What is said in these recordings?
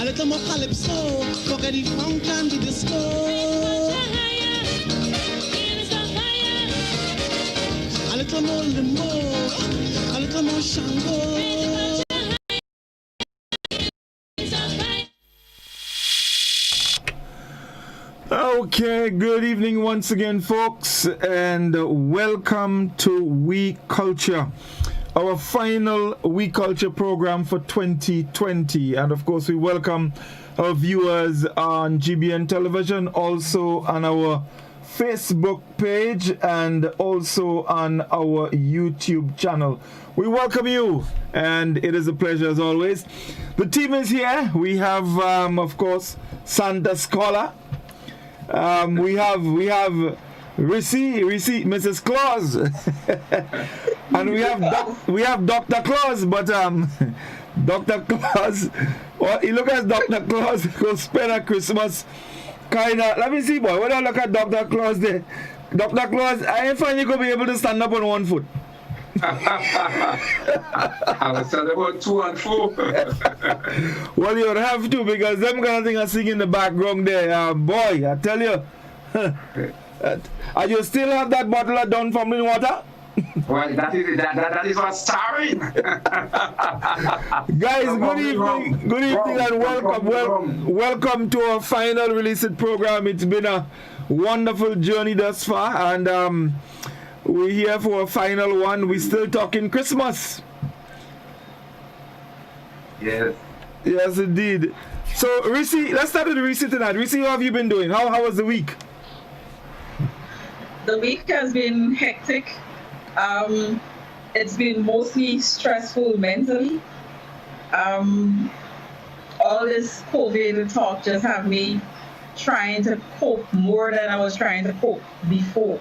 A little more calypso, forget the funk and the disco. A little more limbo, a little more shango. Okay, good evening once again, folks, and welcome to We Culture, our final We Culture program for 2020. And of course, we welcome our viewers on GBN television, also on our Facebook page, and also on our YouTube channel. We welcome you, and it is a pleasure as always. The team is here. We have, of course, Santa Scholar. We have Rissy, Mrs. Claus, and we have Dr. Claus, but Dr. Claus, well, he look at Dr. Claus go spend a Christmas kinda. Let me see, boy. When I look at Dr. Claus there, Dr. Claus, I ain't find you gonna be able to stand up on one foot. I was talking about 2 and 4. Well, you would have to, because them kind of thing are singing in the background there. Boy, I tell you. And you still have that bottle of Dunfermline water? Well, that is what's starring. Guys, good evening and welcome to our final released program. It's been a wonderful journey thus far, and we're here for a final one. We're still talking Christmas. Yes. Yes, indeed. So, Rissy, let's start with Rissy tonight. Rissy, how have you been doing? How was the week? The week has been hectic. It's been mostly stressful mentally. All this COVID talk just have me trying to cope more than I was trying to cope before.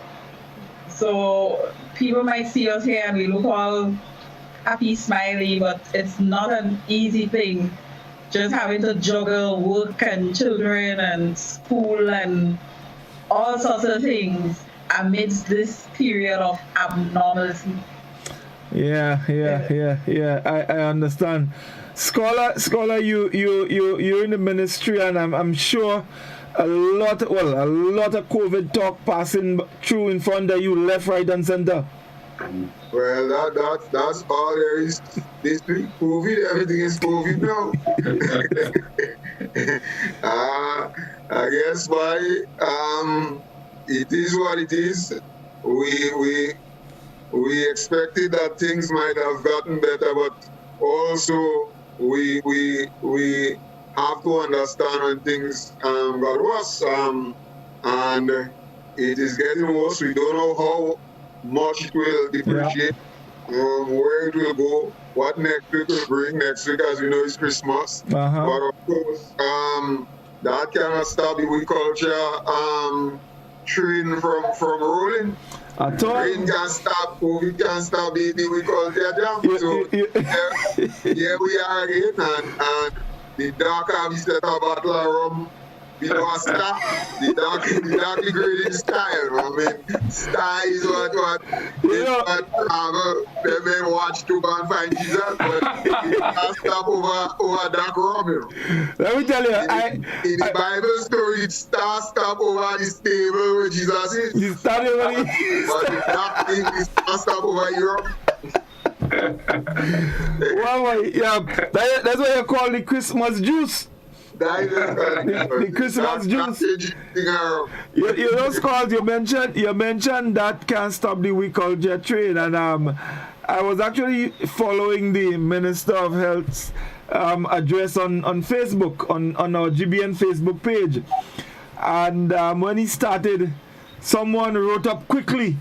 So people might see us here and we look all happy, smiley, but it's not an easy thing. Just having to juggle work and children and school and all sorts of things amidst this period of abnormality. Yeah. I understand. Scholar, you're in the ministry, and I'm sure a lot of COVID talk passing through in front of you, left, right, and center. Well, that's all there is this week. COVID, everything is COVID now. I guess why it is what it is. We expected that things might have gotten better, but also we have to understand when things got worse, and it is getting worse. We don't know how much it will depreciate, where it will go, what next week will bring. Next week, as you know, is Christmas. But of course, that cannot stop the We Culture train from rolling. Rain can stop, COVID can stop the We Culture jam. So here we are again, and the darker we set a bottle of rum, we don't stop. The dark degrading style. I mean, style is what they watch to go and find Jesus, but you can't stop over dark rum, you know. Let me tell you, in the Bible story, it stop over the stable where Jesus is. You started over but the dark thing is stop over Europe. Well, yeah, that's what you call the Christmas juice. The Christmas juice. You just called. You mentioned that can't stop the We Culture train, and I was actually following the Minister of Health's address on Facebook on our GBN Facebook page, and when he started, someone wrote up quickly,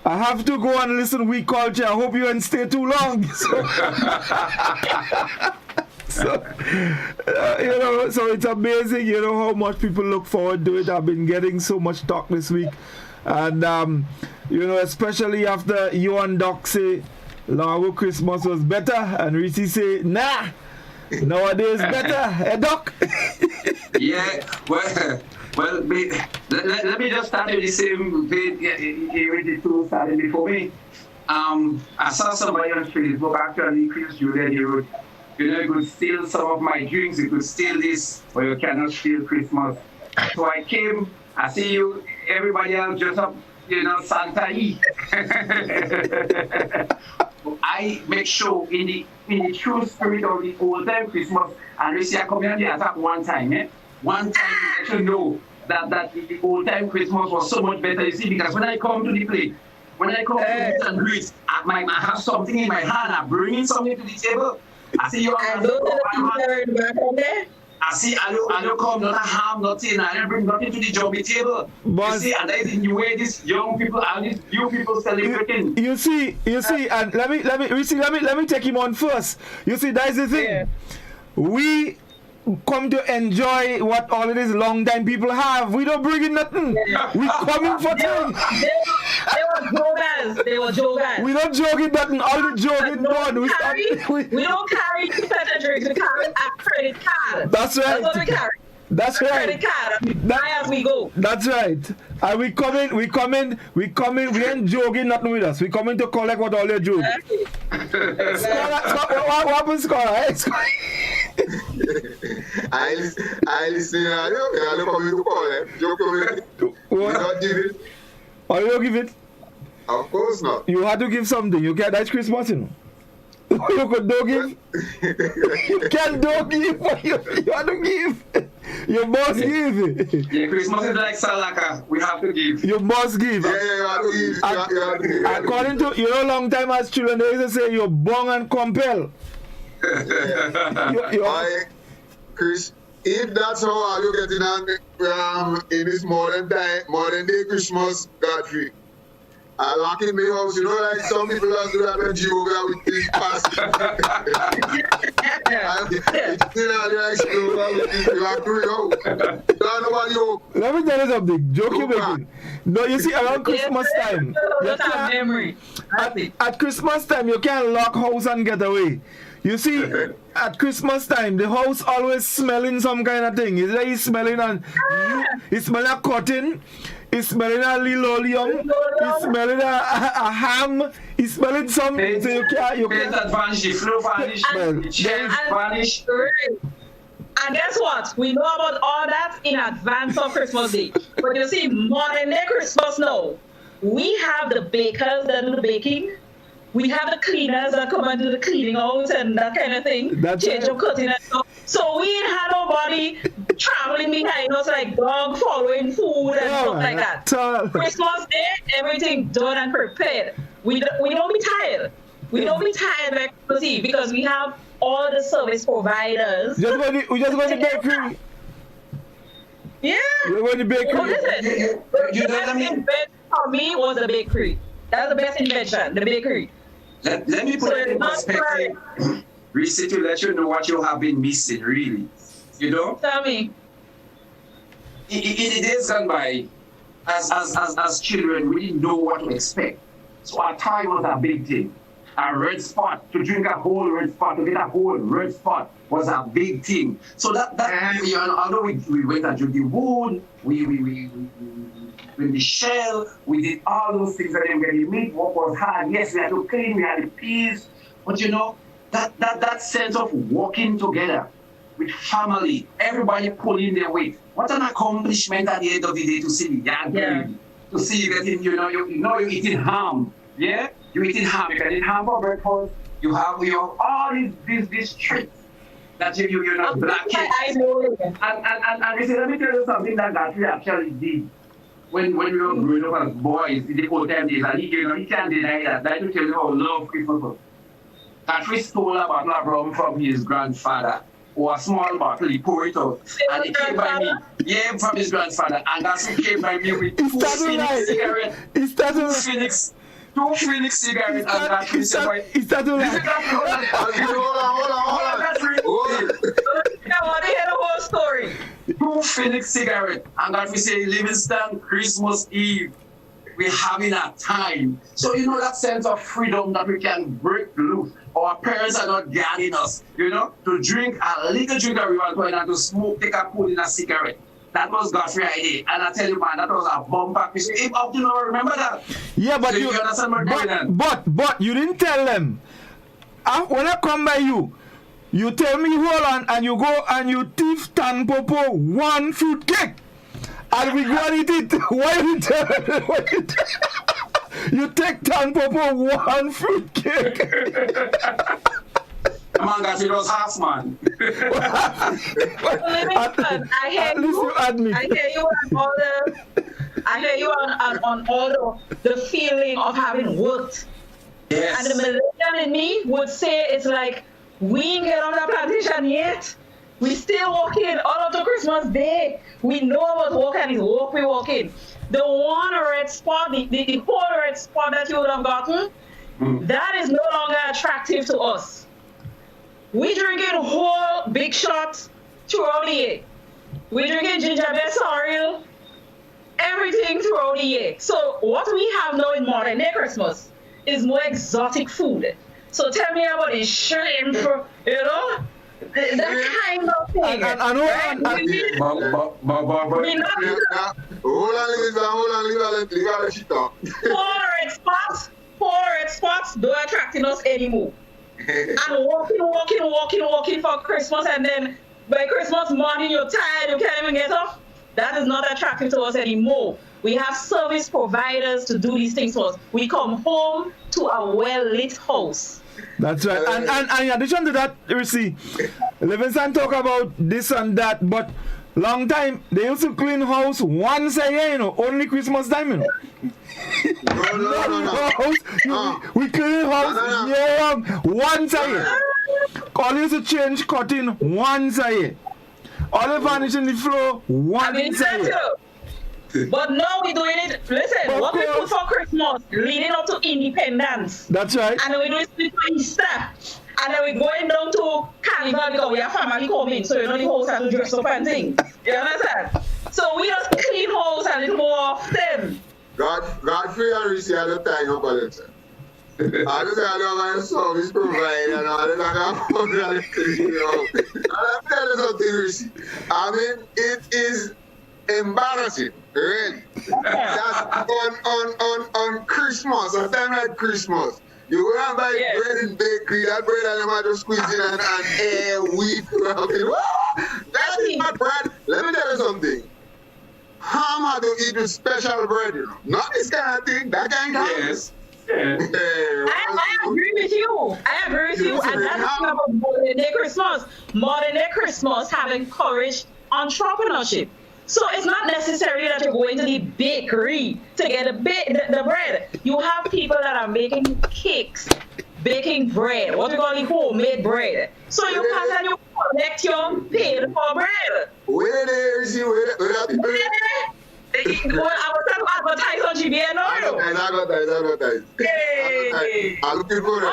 I have to go and listen to We Culture. I hope you won't stay too long. So, so it's amazing, how much people look forward to it. I've been getting so much talk this week. And, especially after you and Doc say, Largo Christmas was better. And Rissy say, nah, nowadays better. Hey, Doc? Yeah, well, let me just start with the same vein the two started before me. I saw somebody on Facebook, actually, Chris Julia, he wrote, You know, you could steal some of my drinks, you could steal this, but you cannot steal Christmas. So I came, I see you, everybody else dressed up, you know, Santa E. I make sure in the true spirit of the old time Christmas, and we see a community attack one time, eh? One time you let you know that the old time Christmas was so much better, you see, because when I come to the plate, when I come to meet and greet, I have something in my hand, I'm bringing something to the table. I see you on the I see I don't come, not a ham, nothing, I don't bring nothing to the job table. But you see, and that is the way these young people and these new people celebrating. You see, and let me take him on first. You see, that's the thing. Yeah. We come to enjoy what all of these long time people have. We don't bring in nothing. Yeah. We coming for things. They were joggers. We don't joke it nothing. All the joking done. We don't carry special drinks. We carry a credit card. That's right. That's what we carry. That's a right. Credit card. We buy as we go. That's right. And we come in, we ain't joking nothing with us. We come in to collect what all you're joking. What happens, Scholar? I listen, I don't come to call it. You not give it? Or you don't give it? Of course not. You had to give something. You can't, that's Christmas, you know. You could don't give. You can't don't give, but you have to give. You must give. Yeah, Christmas is like Salaka. We have to give. You must give. Yeah, you have to give. You have to give. According to, you know, long time as children, they used to say you're born and compel. Chris, if that's how you getting on in this modern day Christmas, Godfrey, I lock in my house, you know, like some people just do that when Jehovah with this past. Let me tell you something. Joke you making. No, you see, around Christmas time, at Christmas time, you can't lock house and get away. You see, at Christmas time, the house always smelling some kind of thing. It's like it's smelling it's smelling a cotton, it's smelling a linoleum, it's smelling a ham, it's smelling something. So you can't advance, the flow vanish, the chains vanish. And guess what? We know about all that in advance of Christmas Day. But you see, modern day Christmas now, we have the bakers that do the baking. We have the cleaners that come and do the cleaning out and that kind of thing. Change of curtain and stuff. So we ain't had nobody traveling behind us like dog following food and stuff like that. Christmas Day, everything done and prepared. We don't be tired. We don't be tired like Christmas Eve because we have all the service providers. We just go to the bakery. Yeah. We go to the bakery. Well, listen, the best invention for me was the bakery. That's the best invention, the bakery. Let me put it in perspective, Reese, to let you know what you have been missing, really. You know? Tell me. In the days gone by, as children, we didn't know what to expect. So our tie was a big thing. A red spot, to drink a whole red spot, to get a whole red spot was a big thing. So that you know, although we went and drink the wood, we with the shell, we did all those things and then when the meat work was hard. Yes, we had to clean, we had the peas, but you know, that sense of working together with family, everybody pulling their weight. What an accomplishment at the end of the day to see the young baby, to see you getting, you're eating ham. Yeah? You're eating ham. You can eat ham for breakfast. You have all these treats that you're not black kids. And let me tell you something that we actually did. When we were growing up as boys in the old time days, and he can't deny that. That will tell you how love Christmas was. That stole a bottle of rum from his grandfather, or a small bottle, he poured it out. And he came by me, from his grandfather, and that's who came by me with two Phoenix cigarettes. Two Phoenix cigarettes, and that he said, boy, it's that hold on. I want to hear the whole story. Two Phoenix cigarettes, and that we say Livingston Christmas Eve. We're having a time. So you know that sense of freedom that we can break loose. Our parents are not guarding us, to drink a little drink that we want and to smoke, take a pull in a cigarette. That was Godfrey's idea. And I tell you, man, that was a bumper. Remember that? Yeah, but so you understand what but you didn't tell them. When I come by you, You tell me hold on, and you go and you thief tan popo one fruit cake, and we go and eat it. Why you tell? You take tan popo one fruit cake. Man, that it was half, man. Listen, I hear you. I hear you on all the. I hear you on all the feeling of having worked. Yes. And the millennial in me would say it's like we ain't get on the plantation yet. We still walking all of the Christmas day. We know about walk and it's walk we walk in. The one red spot, the whole red spot that you would have gotten, that is no longer attractive to us. We drinking whole big shots throughout the year. We drinking gingerbread cereal, everything throughout the year. So what we have now in modern day Christmas is more exotic food. So tell me about the shrimp, you know, that kind of thing. I know. Hold on, leave our shit up. Four red spots don't attracting us anymore. And walking for Christmas, and then by Christmas morning you're tired, you can't even get up. That is not attractive to us anymore. We have service providers to do these things for us. We come home to a well-lit house. That's right. And in addition to that, you see, Livingston talk about this and that, but long time, they used to clean house once a year, you know, only Christmas time, you know. No. We clean house year round, once a year. All used to change cutting once a year. All the vanish in the floor once a year. But now we're doing it. Listen, what we put for Christmas leading up to Independence. That's right. And then we do it for Easter. And then we're going down to Carnival because we have family coming. So you know the house has to dress up and things. You understand? So we just clean house a little more often. Godfrey and Rissy are the time up on it. I just had a service provider and all that. I'm telling you something, Rissy. I mean, it is embarrassing, right? That on Christmas, a time like Christmas, you go and buy bread in bakery, that bread and you might just squeeze in and air, wheat, that is not bread. Let me tell you something. Ham to eat with special bread, you know. Not this kind of thing, that kind of thing. Yes. I agree with you. And that's about modern day Christmas. Modern day Christmas have encouraged entrepreneurship. So it's not necessarily that you're going to the bakery to get the bread. You have people that are making cakes, baking bread, what we call the homemade bread. So you pass and you collect your paid for bread. Where there is you? Where are the bread? I was trying to advertise on GBN oil. Advertise. Hey. I'm looking for it.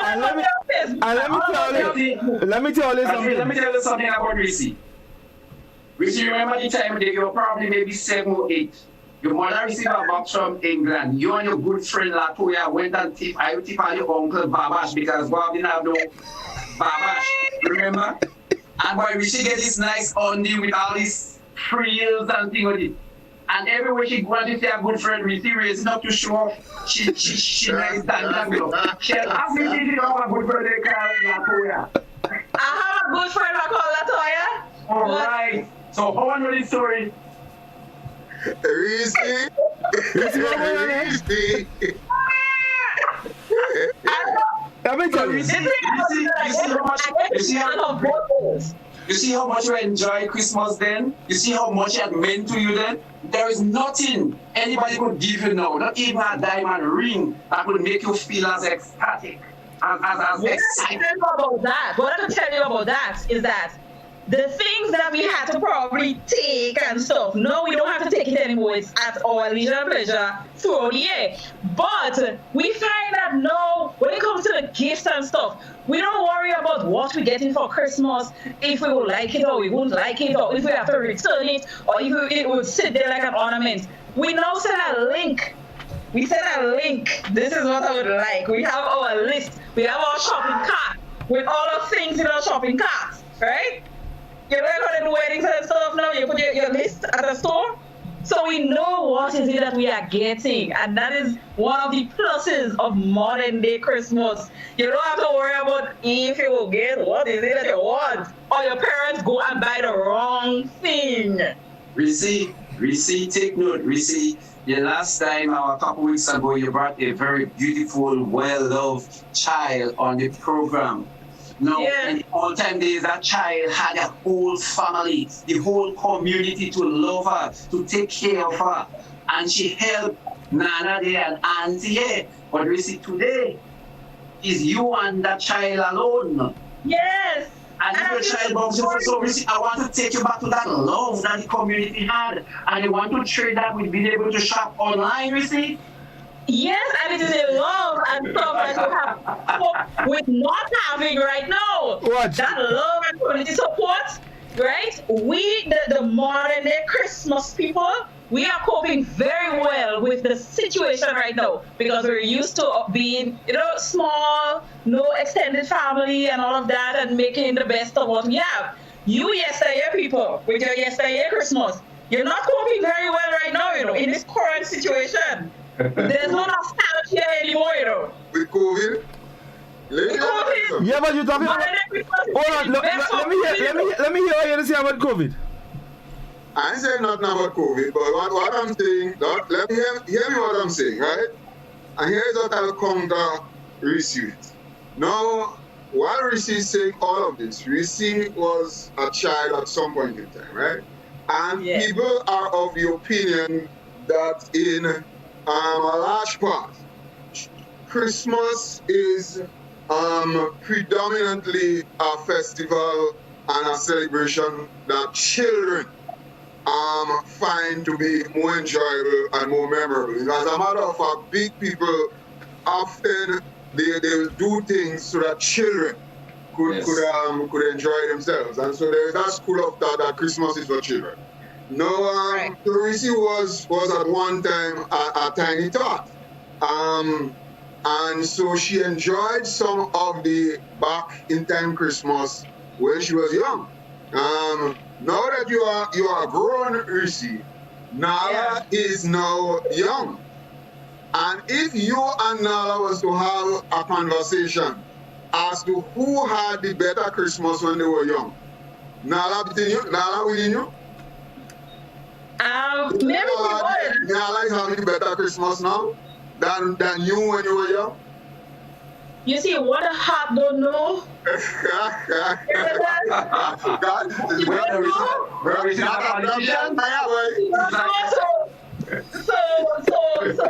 Let me tell you something. Let me tell you something about Rissy. Rissy, remember the time that you were probably maybe 7 or 8. Your mother received a box from England. You and your good friend Latoya went and tip on your uncle Babash because Bob didn't have no Babash. Remember? And boy, Rissy get this nice undie with all these frills and things on it. And everywhere she goes, she say a good friend Rissy raising up to show off. She nice and that girl. She asked me to have a good friend called Latoya. I have a good friend called Latoya. All right. So how I know this story? Rissy. Let me tell you. You see how much you enjoy Christmas then? You see how much it meant to you then? There is nothing anybody could give you now, not even a diamond ring that would make you feel as ecstatic, as excited. What I can tell you about that is that the things that we had to probably take and stuff, no, we don't have to take it anymore. It's at our leisure and pleasure throughout the year. But we find that no, when it comes to the gifts and stuff, we don't worry about what we're getting for Christmas, if we will like it or we won't like it, or if we have to return it, or if it will sit there like an ornament. We now send a link. We send a link. This is what I would like. We have our list. We have our shopping cart with all the things in our shopping cart, right? You know, in weddings and stuff now, you put your list at the store. So So we know what is it that we are getting, and that is one of the pluses of modern day Christmas. You don't have to worry about if you will get what is it that you want, or your parents go and buy the wrong thing. Receive, take note, receive. The last time, a couple weeks ago, you brought a very beautiful, well-loved child on the program. Now, in the old time days, that child had a whole family, the whole community to love her, to take care of her. And she helped Nana there and Auntie here. But we see today, is you and that child alone. Yes. And if your child bombs you for some reason, I want to take you back to that love that the community had. And you want to trade that with being able to shop online, you see? Yes, and it is a love and stuff that you have with not having right now. What? That love and community support, right? We, the modern day Christmas people, we are coping very well with the situation right now because we're used to being, small, no extended family and all of that and making the best of what we have. You yesteryear people with your yesteryear Christmas, you're not coping very well right now, in this current situation. There's no nostalgia anymore, With COVID? Yeah, but you're talking about... Hold on, let me hear what you have to say about COVID. I ain't saying nothing about COVID, but what I'm saying, let me hear me what I'm saying, right? And here's what I'll counter Reese with. Now, while Reese is saying all of this, Reese was a child at some point in time, right? And people are of the opinion that in a large part, Christmas is predominantly a festival and a celebration that children find to be more enjoyable and more memorable. As a matter of fact, big people often they will do things so that children could enjoy themselves. And so there is that school of thought that Christmas is for children. No, Teresi was at one time a tiny tot. And so she enjoyed some of the back in time Christmas when she was young. Now that you are grown, Risi, Nala is now young. And if you and Nala was to have a conversation as to who had the better Christmas when they were young, Nala within you? Maybe Nala is having a better Christmas now than you when you were young. You see, what a heart don't know. So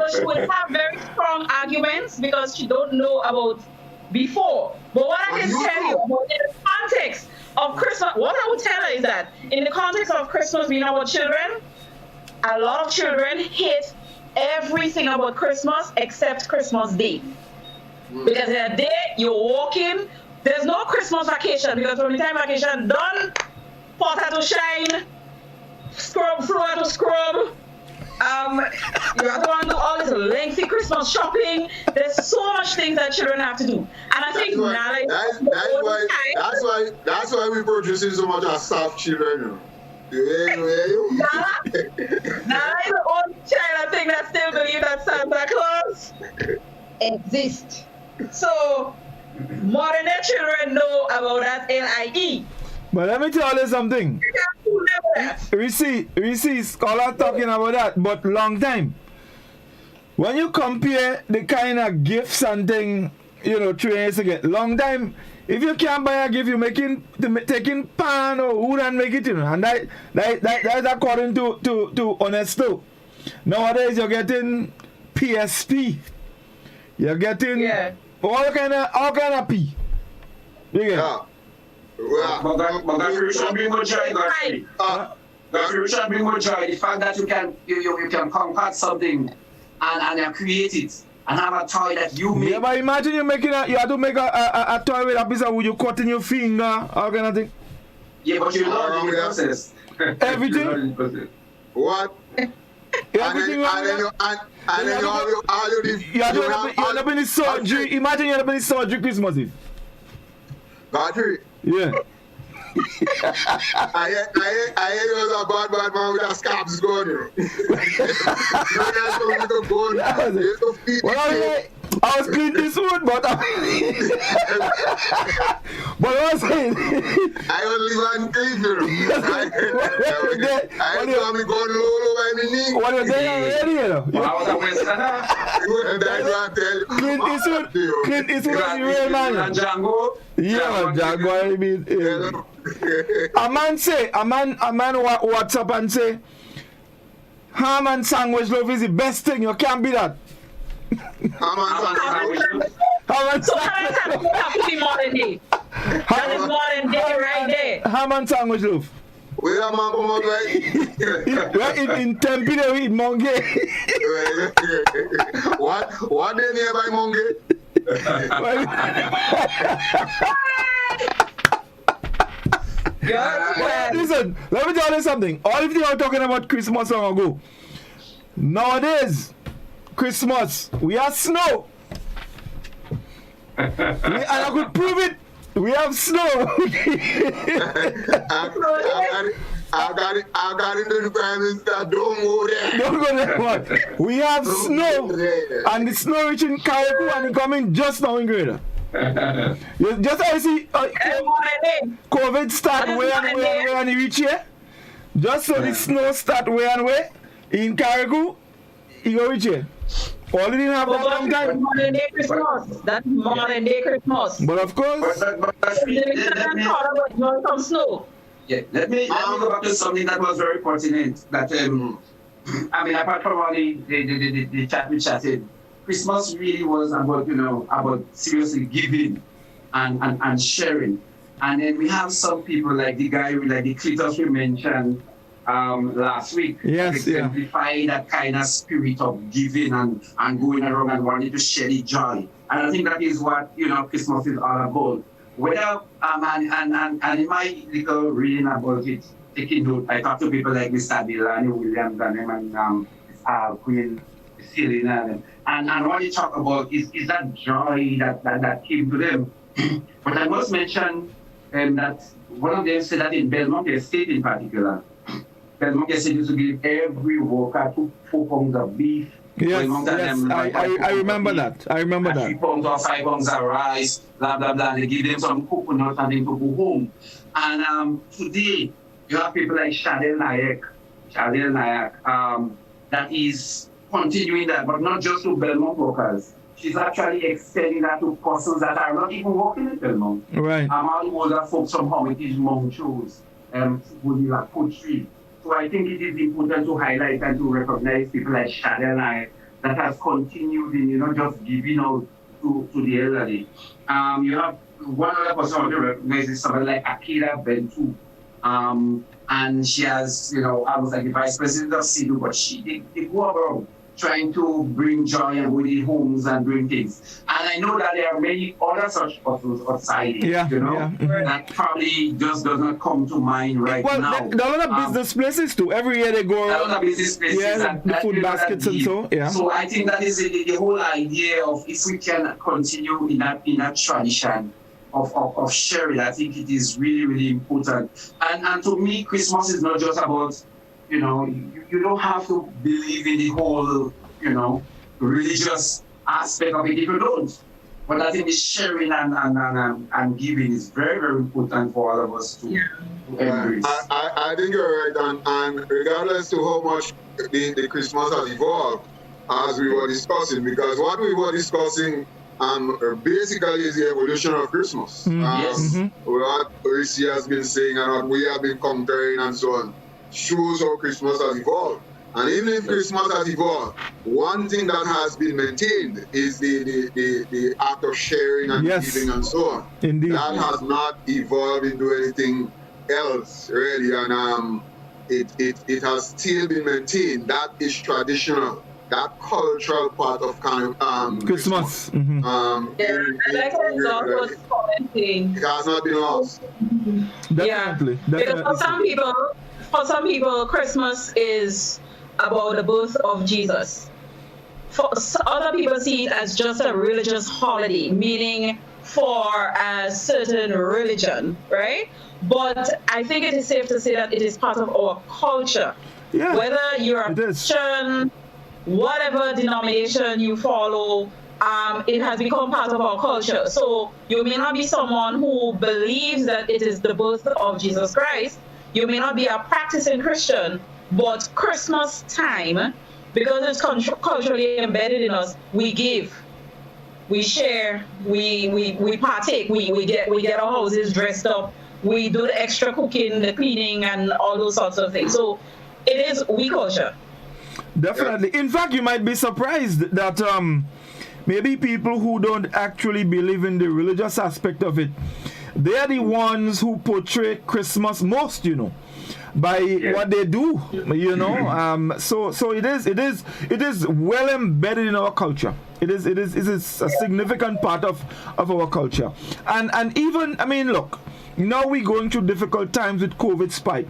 she would have very strong arguments because she don't know about before. But what I can tell you about in the context of Christmas, what I would tell her is that in the context of Christmas being about children, a lot of children hate everything about Christmas except Christmas Day. Because that day you're walking, there's no Christmas vacation because from the time vacation done, potter to shine, scrub floor to scrub. You have to go and do all this lengthy Christmas shopping. There's so much things that children have to do. And I think that's why we producing so much of soft children. Nala is the only child I think that still believe that Santa Claus exists. So modern day children know about that LIE. But let me tell you something. Risi, scholar talking about that, but long time. When you compare the kind of gifts and thing, 3 years ago, long time, if you can't buy a gift, you're taking pan or wood and make it, and that's according to honest too. Nowadays, you're getting PSP. You're getting all kind of P. You get But you should bring more joy, Godfrey. You should bring more joy. The fact that you can concoct something and create it and have a toy that you make. Yeah, but imagine you have to make a toy with a piece of wood, you cut in your finger, all kind of thing. Yeah, but you learn the process. Everything. What? Everything. And then you end up in the surgery. Imagine you end up in the surgery Christmas Eve. Godfrey. Yeah. I hear you was a bad man with a scarves going. I was clean this one, but but I was saying, I only want cleaner. I saw me going low by my knee. what are they already? I was a Westerner. Clint Eastwood is the real man. And Django. Yeah, Django. I mean, a man WhatsApp and say, ham and sandwich loaf is the best thing. You can't be that. Ham and So that has to be modern day. That is modern day right there. Ham and sandwich loaf. Where am I come out Right in Tempe, they eat monge. What they nearby monge? Listen, let me tell you something. All of you are talking about Christmas long ago. Nowadays, Christmas, we have snow. And I could prove it. We have snow. I got into the requirements that don't go there. Don't go there, what? We have snow. And the snow reaching Caribou and it coming just now in Greater. Just as I see COVID start where and it reach here. Just so the snow start where and where in Caribou, it go reach here. All it didn't have that long time. Modern day Christmas. That's modern day Christmas. But of course, some snow. Yeah, let me go back to something that was very pertinent. That I mean, apart from all the chat we chatted, Christmas really was about about seriously giving and sharing. And then we have some people like the guy like the Cletus we mentioned last week. Yes, exemplify that kind of spirit of giving and going around and wanting to share the joy. And I think that is what Christmas is all about. Whether and in my little reading about it, taking note, I talked to people like Mr. Delaney Williams and Queen Selena, and what they talk about is that joy that came to them. But I must mention that one of them said that in Belmont Estate in particular, Belmont Estate used to give every worker 4 pounds of beef. yes, I remember that. I remember that. 3 pounds or 5 pounds of rice, blah blah blah. They give them some coconut and then to go home. And today you have people like Shadel Nayak, that is continuing that, but not just to Belmont workers. She's actually extending that to persons that are not even working in Belmont. Right. All the older folks from Hermitage, Montrose, like Poetry. So I think it is important to highlight and to recognize people like Shadel Nayak that has continued in just giving out to the elderly. You have one other person I want to recognize is somebody like Akira Bentu. And she has, I was like the vice president of CIDU, but they go around trying to bring joy and go in homes and bring things. And I know that there are many other such persons outside, that probably just does not come to mind right now. Well, there are a lot of business places too. Every year they go around. A lot of business places. Yeah, the food baskets and so. Yeah. So I think that is the whole idea of if we can continue in that tradition of sharing. I think it is really, really important. And to me, Christmas is not just about, you don't have to believe in the whole, religious aspect of it if you don't. But I think the sharing and giving is very, very important for all of us to embrace. I think you're right. And regardless to how much the Christmas has evolved, as we were discussing, because what we were discussing basically is the evolution of Christmas. Yes. What Rishi has been saying and what we have been comparing and so on shows how Christmas has evolved. And even if Christmas has evolved, one thing that has been maintained is the act of sharing and giving and so on. Indeed. That has not evolved into anything else really, and it has still been maintained. That is traditional. That cultural part of Christmas. Mm-hmm. It has not been lost. Definitely. Because for some people, Christmas is about the birth of Jesus. For other people see it as just a religious holiday, meaning for a certain religion, right? But I think it is safe to say that it is part of our culture. Yeah, Whether you're a it is. Christian, whatever denomination you follow, it has become part of our culture. So you may not be someone who believes that it is the birth of Jesus Christ. You may not be a practicing Christian, but Christmas time, because it's culturally embedded in us, we give, we share, we partake, we get our houses dressed up, we do the extra cooking, the cleaning, and all those sorts of things. So it is we culture. Definitely. In fact, you might be surprised that maybe people who don't actually believe in the religious aspect of it, they are the ones who portray Christmas most, by what they do, so it is well embedded in our culture. It is a significant part of our culture, and even, I mean, look, now we're going through difficult times with COVID spike,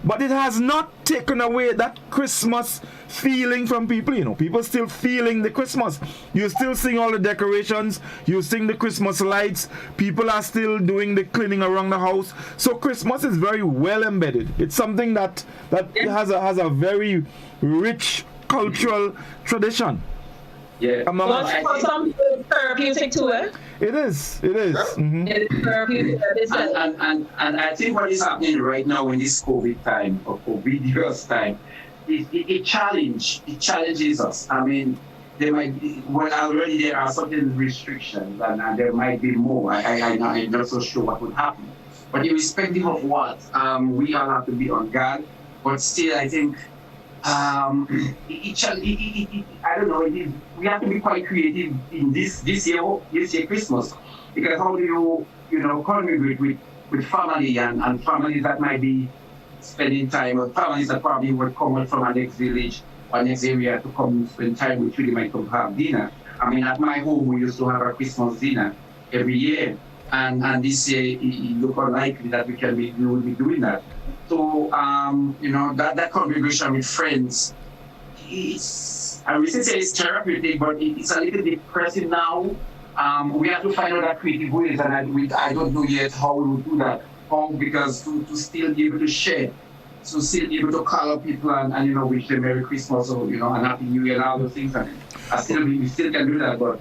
but it has not taken away that Christmas feeling from people. People still feeling the Christmas. You still seeing all the decorations, you seeing the Christmas lights, people are still doing the cleaning around the house. So Christmas is very well embedded. It's something that has a very rich cultural tradition. Yeah. But for some people, it's therapeutic too, eh? It is. Mm-hmm. It is therapeutic. And I think what is happening right now in this COVID time, or COVIDious time, it challenges us. I mean, there might be, already there are certain restrictions, and there might be more. I'm not so sure what would happen. But irrespective of what, we all have to be on guard. But still, I think, I don't know, we have to be quite creative in this year Christmas, because how do you congregate with family and families that might be spending time, or families that probably would come out from our next village or next area to come spend time with you, they might come have dinner. I mean, at my home, we used to have a Christmas dinner every year, and this year it looked unlikely that we will be doing that. So, that congregation with friends, I would say it's therapeutic, but it's a little depressing now. We have to find other creative ways, and I don't know yet how we will do that. Because to still be able to share, to still be able to call up people and wish them Merry Christmas or and Happy New Year and all those things, and we still can do that, but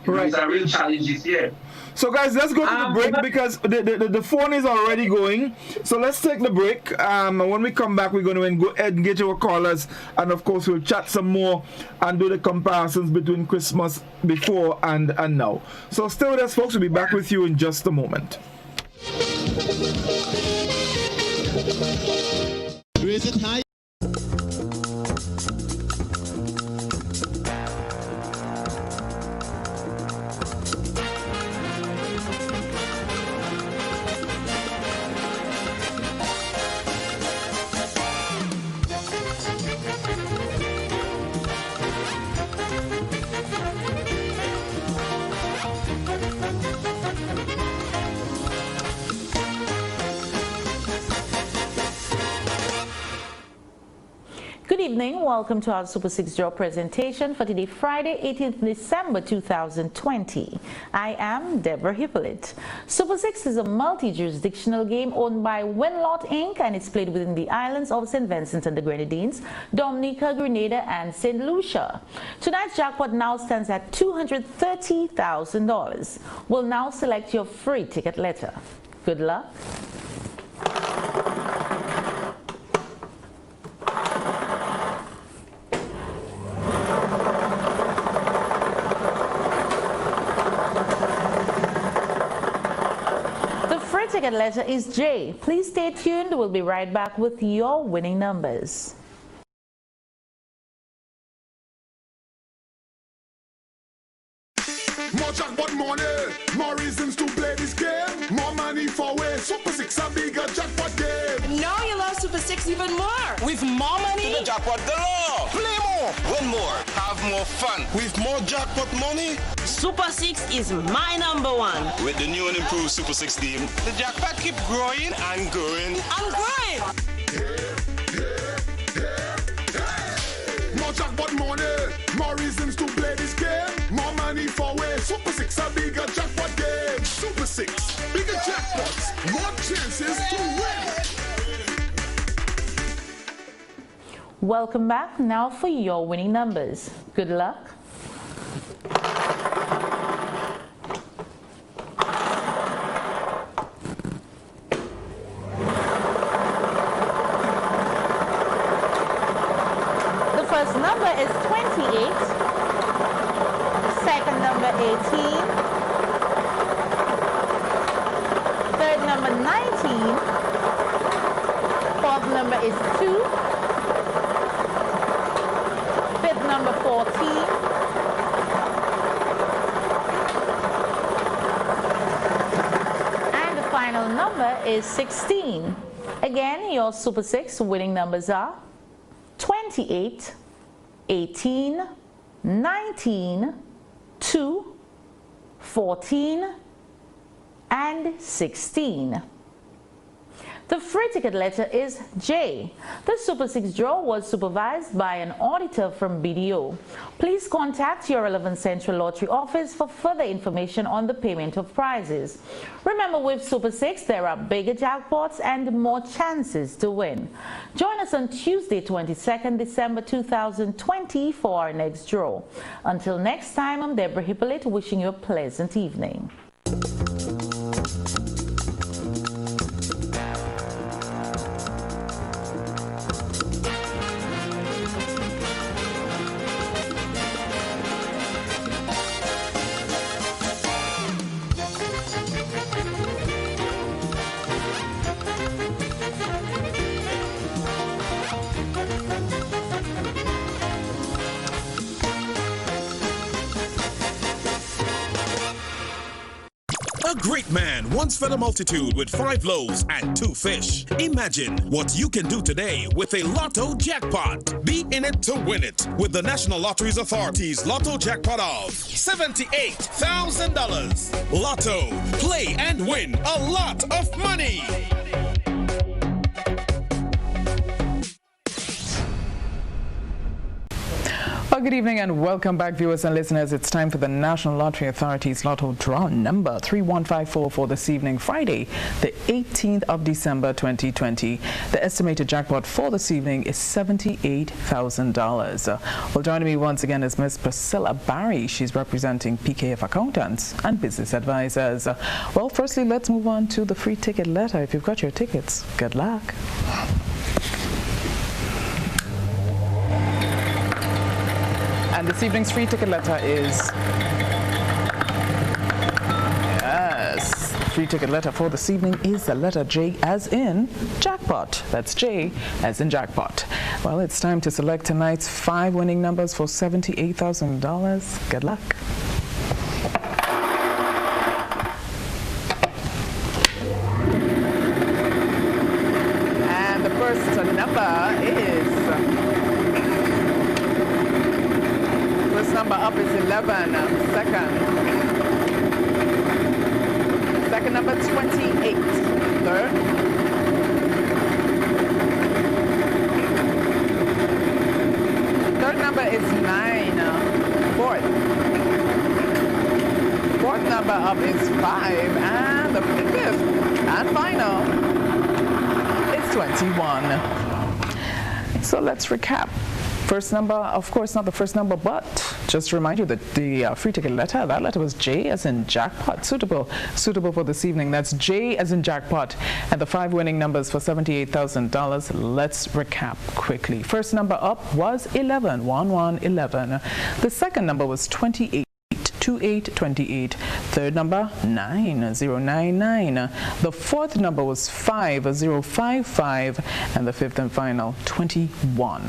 it's a real challenge this year. So guys, let's go to the break, because the phone is already going. So let's take the break. And when we come back, we're going to go ahead and engage our callers, and of course we'll chat some more and do the comparisons between Christmas before and now. So stay with us, folks. We'll be back with you in just a moment. Raise it high. Good evening. Welcome to our Super 6 Draw presentation for today, Friday, 18th December 2020. I am Deborah Hippolyte. Super 6 is a multi-jurisdictional game owned by Winlot Inc. and it's played within the islands of St. Vincent and the Grenadines, Dominica, Grenada, and St. Lucia. Tonight's jackpot now stands at $230,000. We'll now select your free ticket letter. Good luck. Ticket letter is J. Please stay tuned. We'll be right back with your winning numbers. More jackpot money, more reasons to play this game. More money for way. Super 6 a bigger jackpot game. Now you love Super 6 even more. With more money. To the jackpot galore. Play more. Win more. Have more fun. With more jackpot money. Super 6 is my number one. With the new and improved Super 6 team, the jackpot keep growing and growing. I'm growing. More jackpot money, more reasons to play this game. More money for way. Super 6 a bigger jackpot game. Super 6, bigger jackpots, more chances Welcome back. Now for your winning numbers. Good luck. The first number is 28. Second number 18. Third number 19. Fourth number is 2. Fifth number 14. And the final number is 16. Again, your Super 6 winning numbers are 28, 18, 19, 2, 14, and 16. The free ticket letter is J. The Super 6 draw was supervised by an auditor from BDO. Please contact your relevant Central Lottery office for further information on the payment of prizes. Remember, with Super 6, there are bigger jackpots and more chances to win. Join us on Tuesday, 22nd December 2020 for our next draw. Until next time, I'm Deborah Hippolyte, wishing you a pleasant evening. A great man once fed a multitude with 5 loaves and 2 fish. Imagine what you can do today with a Lotto jackpot. Be in it to win it with the National Lotteries Authority's Lotto jackpot of $78,000. Lotto, play and win a lot of money. Well, good evening and welcome back, viewers and listeners. It's time for the National Lottery Authority's Lotto draw number 3154 for this evening, Friday, the 18th of December 2020. The estimated jackpot for this evening is $78,000. Well, joining me once again is Ms. Priscilla Barry. She's representing PKF Accountants and Business Advisors. Well, firstly, let's move on to the free ticket letter. If you've got your tickets, good luck. And this evening's free ticket letter is, yes, free ticket letter for this evening is the letter J as in jackpot. That's J as in jackpot. Well, it's time to select tonight's 5 winning numbers for $78,000. Good luck. And the first number is... number up is 11. Second number 28. Third. Third number is 9. Fourth. Fourth number up is 5. And the fifth and final is 21. So let's recap. First number, of course, not the first number, but just to remind you that the free ticket letter, that letter was J as in jackpot, suitable for this evening. That's J as in jackpot. And the 5 winning numbers for $78,000. Let's recap quickly. First number up was 11, 11. The second number was 28. 2828. Third number 9099. The fourth number was 5055, and the fifth and final 21.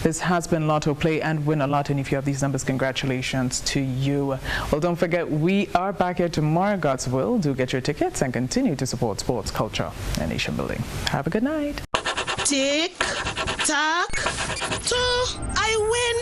This has been Lotto Play and Win a Lot, and if you have these numbers, congratulations to you. Well, don't forget, we are back here tomorrow, God's will. Do get your tickets and continue to support sports, culture, and nation building. Have a good night. Tick, tock, toe, I win.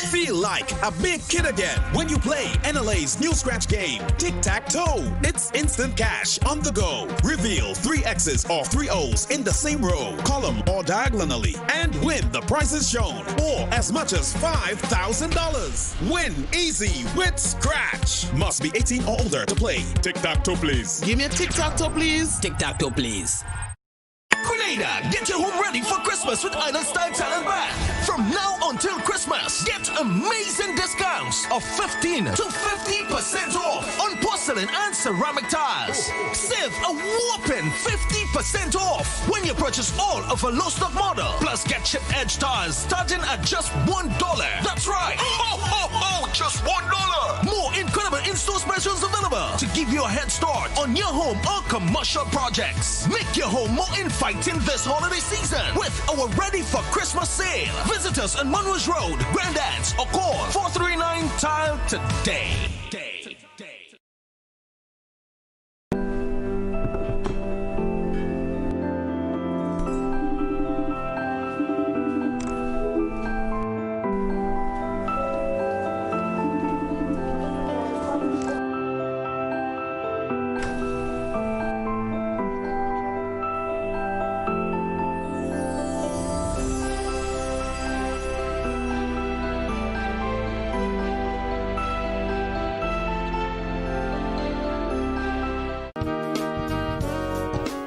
Feel like a big kid again when you play NLA's new scratch game, Tic-Tac-Toe. It's instant cash on the go. Reveal 3 X's or 3 O's in the same row, column, or diagonally, and win the prizes shown, or as much as $5,000. Win easy with Scratch. Must be 18 or older to play. Tic-Tac-Toe, please. Give me a Tic-Tac-Toe, please. Tic-Tac-Toe, please. Radar, get your home ready for Christmas with Island Style Talent Band. From now until Christmas, get amazing discounts of 15 to 50% off on porcelain and ceramic tiles. Save a whopping 50% off when you purchase all of a low stock model. Plus, get chip edge tiles starting at just $1. That's right. Ho, ho, ho, just $1. More incredible in-store specials available to give you a head start on your home or commercial projects. Make your home more inviting this holiday season with our Ready for Christmas sale. Visit us on Monroe's Road, Grandance, or call 439-TILE today.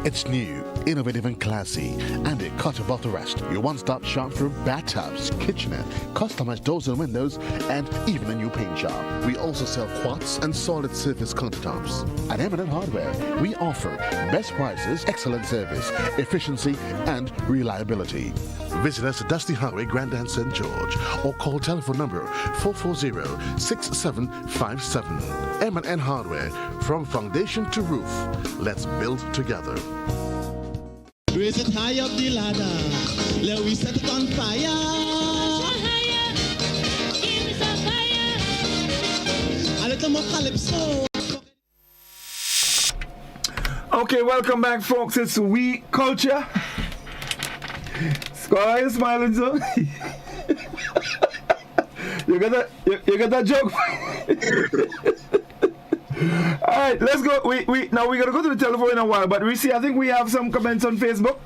It's new, innovative and classy, and a cut above the rest. Your one-stop shop for bathtubs, kitchenware, customized doors and windows, and even a new paint job. We also sell quartz and solid surface countertops. At M&N Hardware, we offer best prices, excellent service, efficiency, and reliability. Visit us at Dusty Highway, Grandin, St. George, or call telephone number 440-6757. M&N Hardware, from foundation to roof. Let's build together. Raise it high up the ladder. Let we set it on fire. A little more calypso. Okay, welcome back, folks. It's We Culture. Why are you smiling, so? You got that joke? All right, let's go. Now we're gonna go to the telephone in a while, but I think we have some comments on Facebook.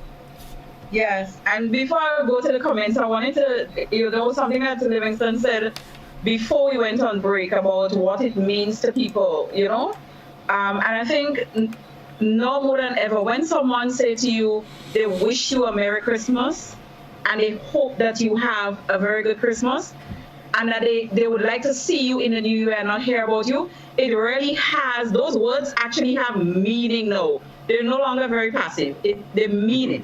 Yes, and before I go to the comments, I wanted to, there was something that Livingston said before we went on break about what it means to people, and I think no more than ever, when someone says to you, they wish you a Merry Christmas, and they hope that you have a very good Christmas, and that they would like to see you in the new year and not hear about you, it really has, those words actually have meaning now. They're no longer very passive. They mean it.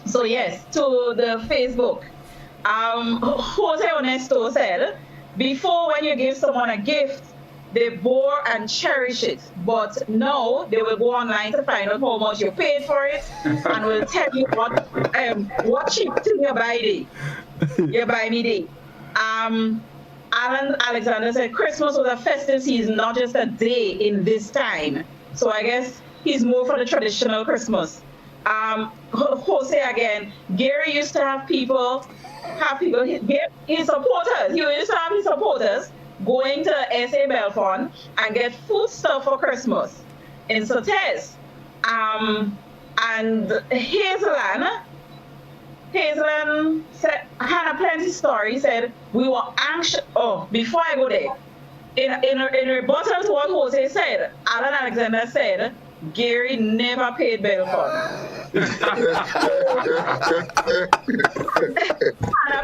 So yes, to the Facebook, Jose Honesto said, before when you give someone a gift, they bore and cherish it, but now they will go online to find out how much you paid for it and will tell you what cheap thing you buy me day. Alan Alexander said Christmas was a festive season, not just a day in this time. So I guess he's more for the traditional Christmas. Jose again, Gary used to have people, his supporters. He used to have his supporters going to S.A. Belfont and get food stuff for Christmas in Sotes. And Hazelland said, had a plenty story, said, we were anxious. Oh, before I go there, in rebuttal to what Jose said, Alan Alexander said, Gary never paid Belfont. Hannah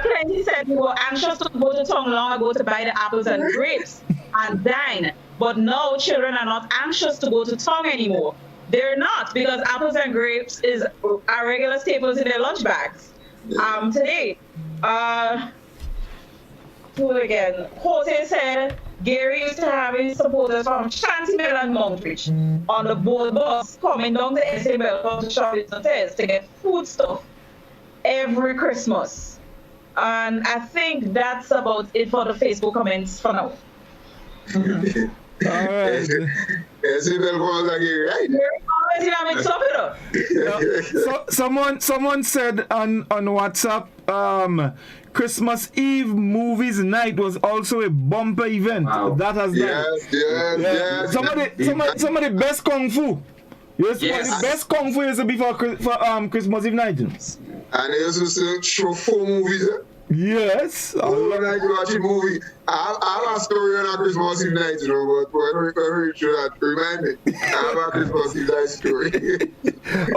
Plenty said we were anxious to go to town long ago to buy the apples and grapes and dine, but now children are not anxious to go to town anymore. They're not, because apples and grapes are regular staples in their lunch bags. Today, again, Jose said Gary used to have his supporters from Shantyville and Montreach on the board bus coming down to S.A. Belfont to shop his hotels to get food stuff every Christmas. And I think that's about it for the Facebook comments for now. All right. S.A. Belfont again, right? Someone said on WhatsApp, Christmas Eve movies night was also a bumper event. Wow. That has done. Yes. Some of the best kung fu. Yes. The best kung fu is before Christmas Eve night. And they also show 4 movies. Yes. I like watching movie. I have a story on a Christmas Eve night, but when we should that, remind me. I have a Christmas Eve night story.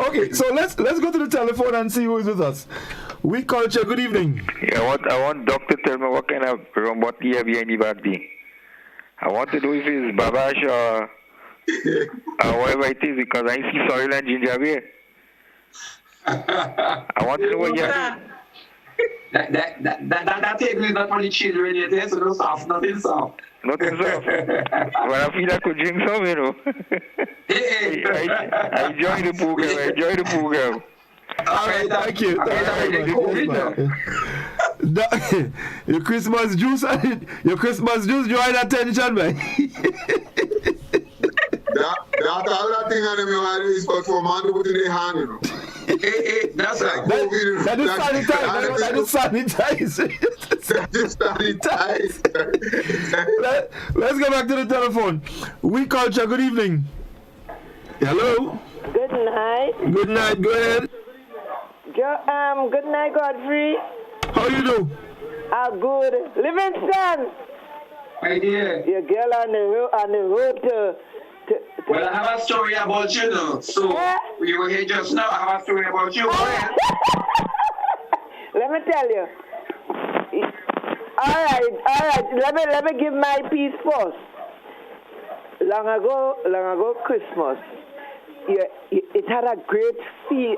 Okay, so let's go to the telephone and see who is with us. We Culture, good evening. Yeah, I want Doctor to tell me what kind of robot he have in the back there. I want to know if it's Babash or whatever it is, because I see soil and ginger beer. I want to know what you have. That table is not for the children yet, so no soft, nothing soft. Nothing soft. But I feel I could drink some, I enjoy the program. All right, thank you. Your Christmas juice drawing attention, man. That other thing on them is for man to put in their hand, That's like COVID. That is sanitize. Let's go back to the telephone. We Culture, good evening. Hello. Good night. Good night, go ahead. Good night, Godfrey. How you do? Good. Livingston. My dear. Your girl on the road to well, I have a story about you, though. So, we were here just now. I have a story about you. Let me tell you. All right. Let me give my piece first. Long ago, Christmas. It had a great feel,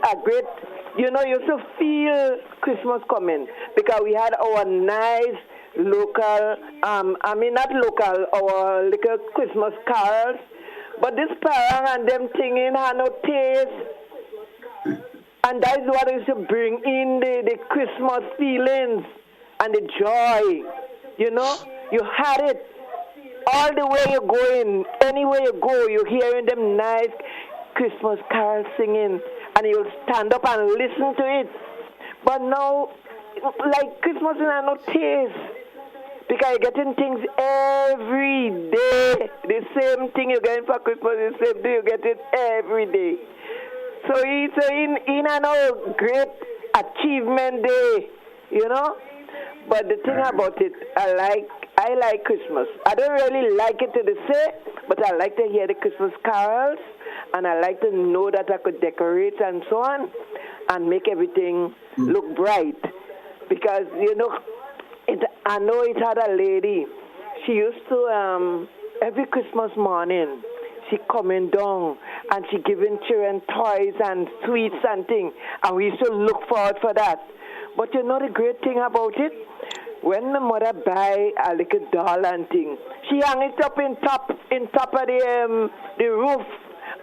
you used to feel Christmas coming because we had our nice local, not local, our little Christmas carols. But this parang and them singing had no taste. And that is what used to bring in the Christmas feelings and the joy. You had it. All the way you're going, anywhere you go, you're hearing them nice Christmas carols singing. And you'll stand up and listen to it. But now, like Christmas has no taste. Because you're getting things every day. The same thing you're getting for Christmas, the same thing you get it every day. So it's in a great achievement day, But the thing about it, I like Christmas. I don't really like it to say, but I like to hear the Christmas carols, and I like to know that I could decorate and so on, and make everything look bright. Because, I know it had a lady. She used to, every Christmas morning, she coming down and she giving children toys and sweets and things. And we used to look forward for that. But the great thing about it? When my mother buy a little doll and thing, she hang it up in top of the roof.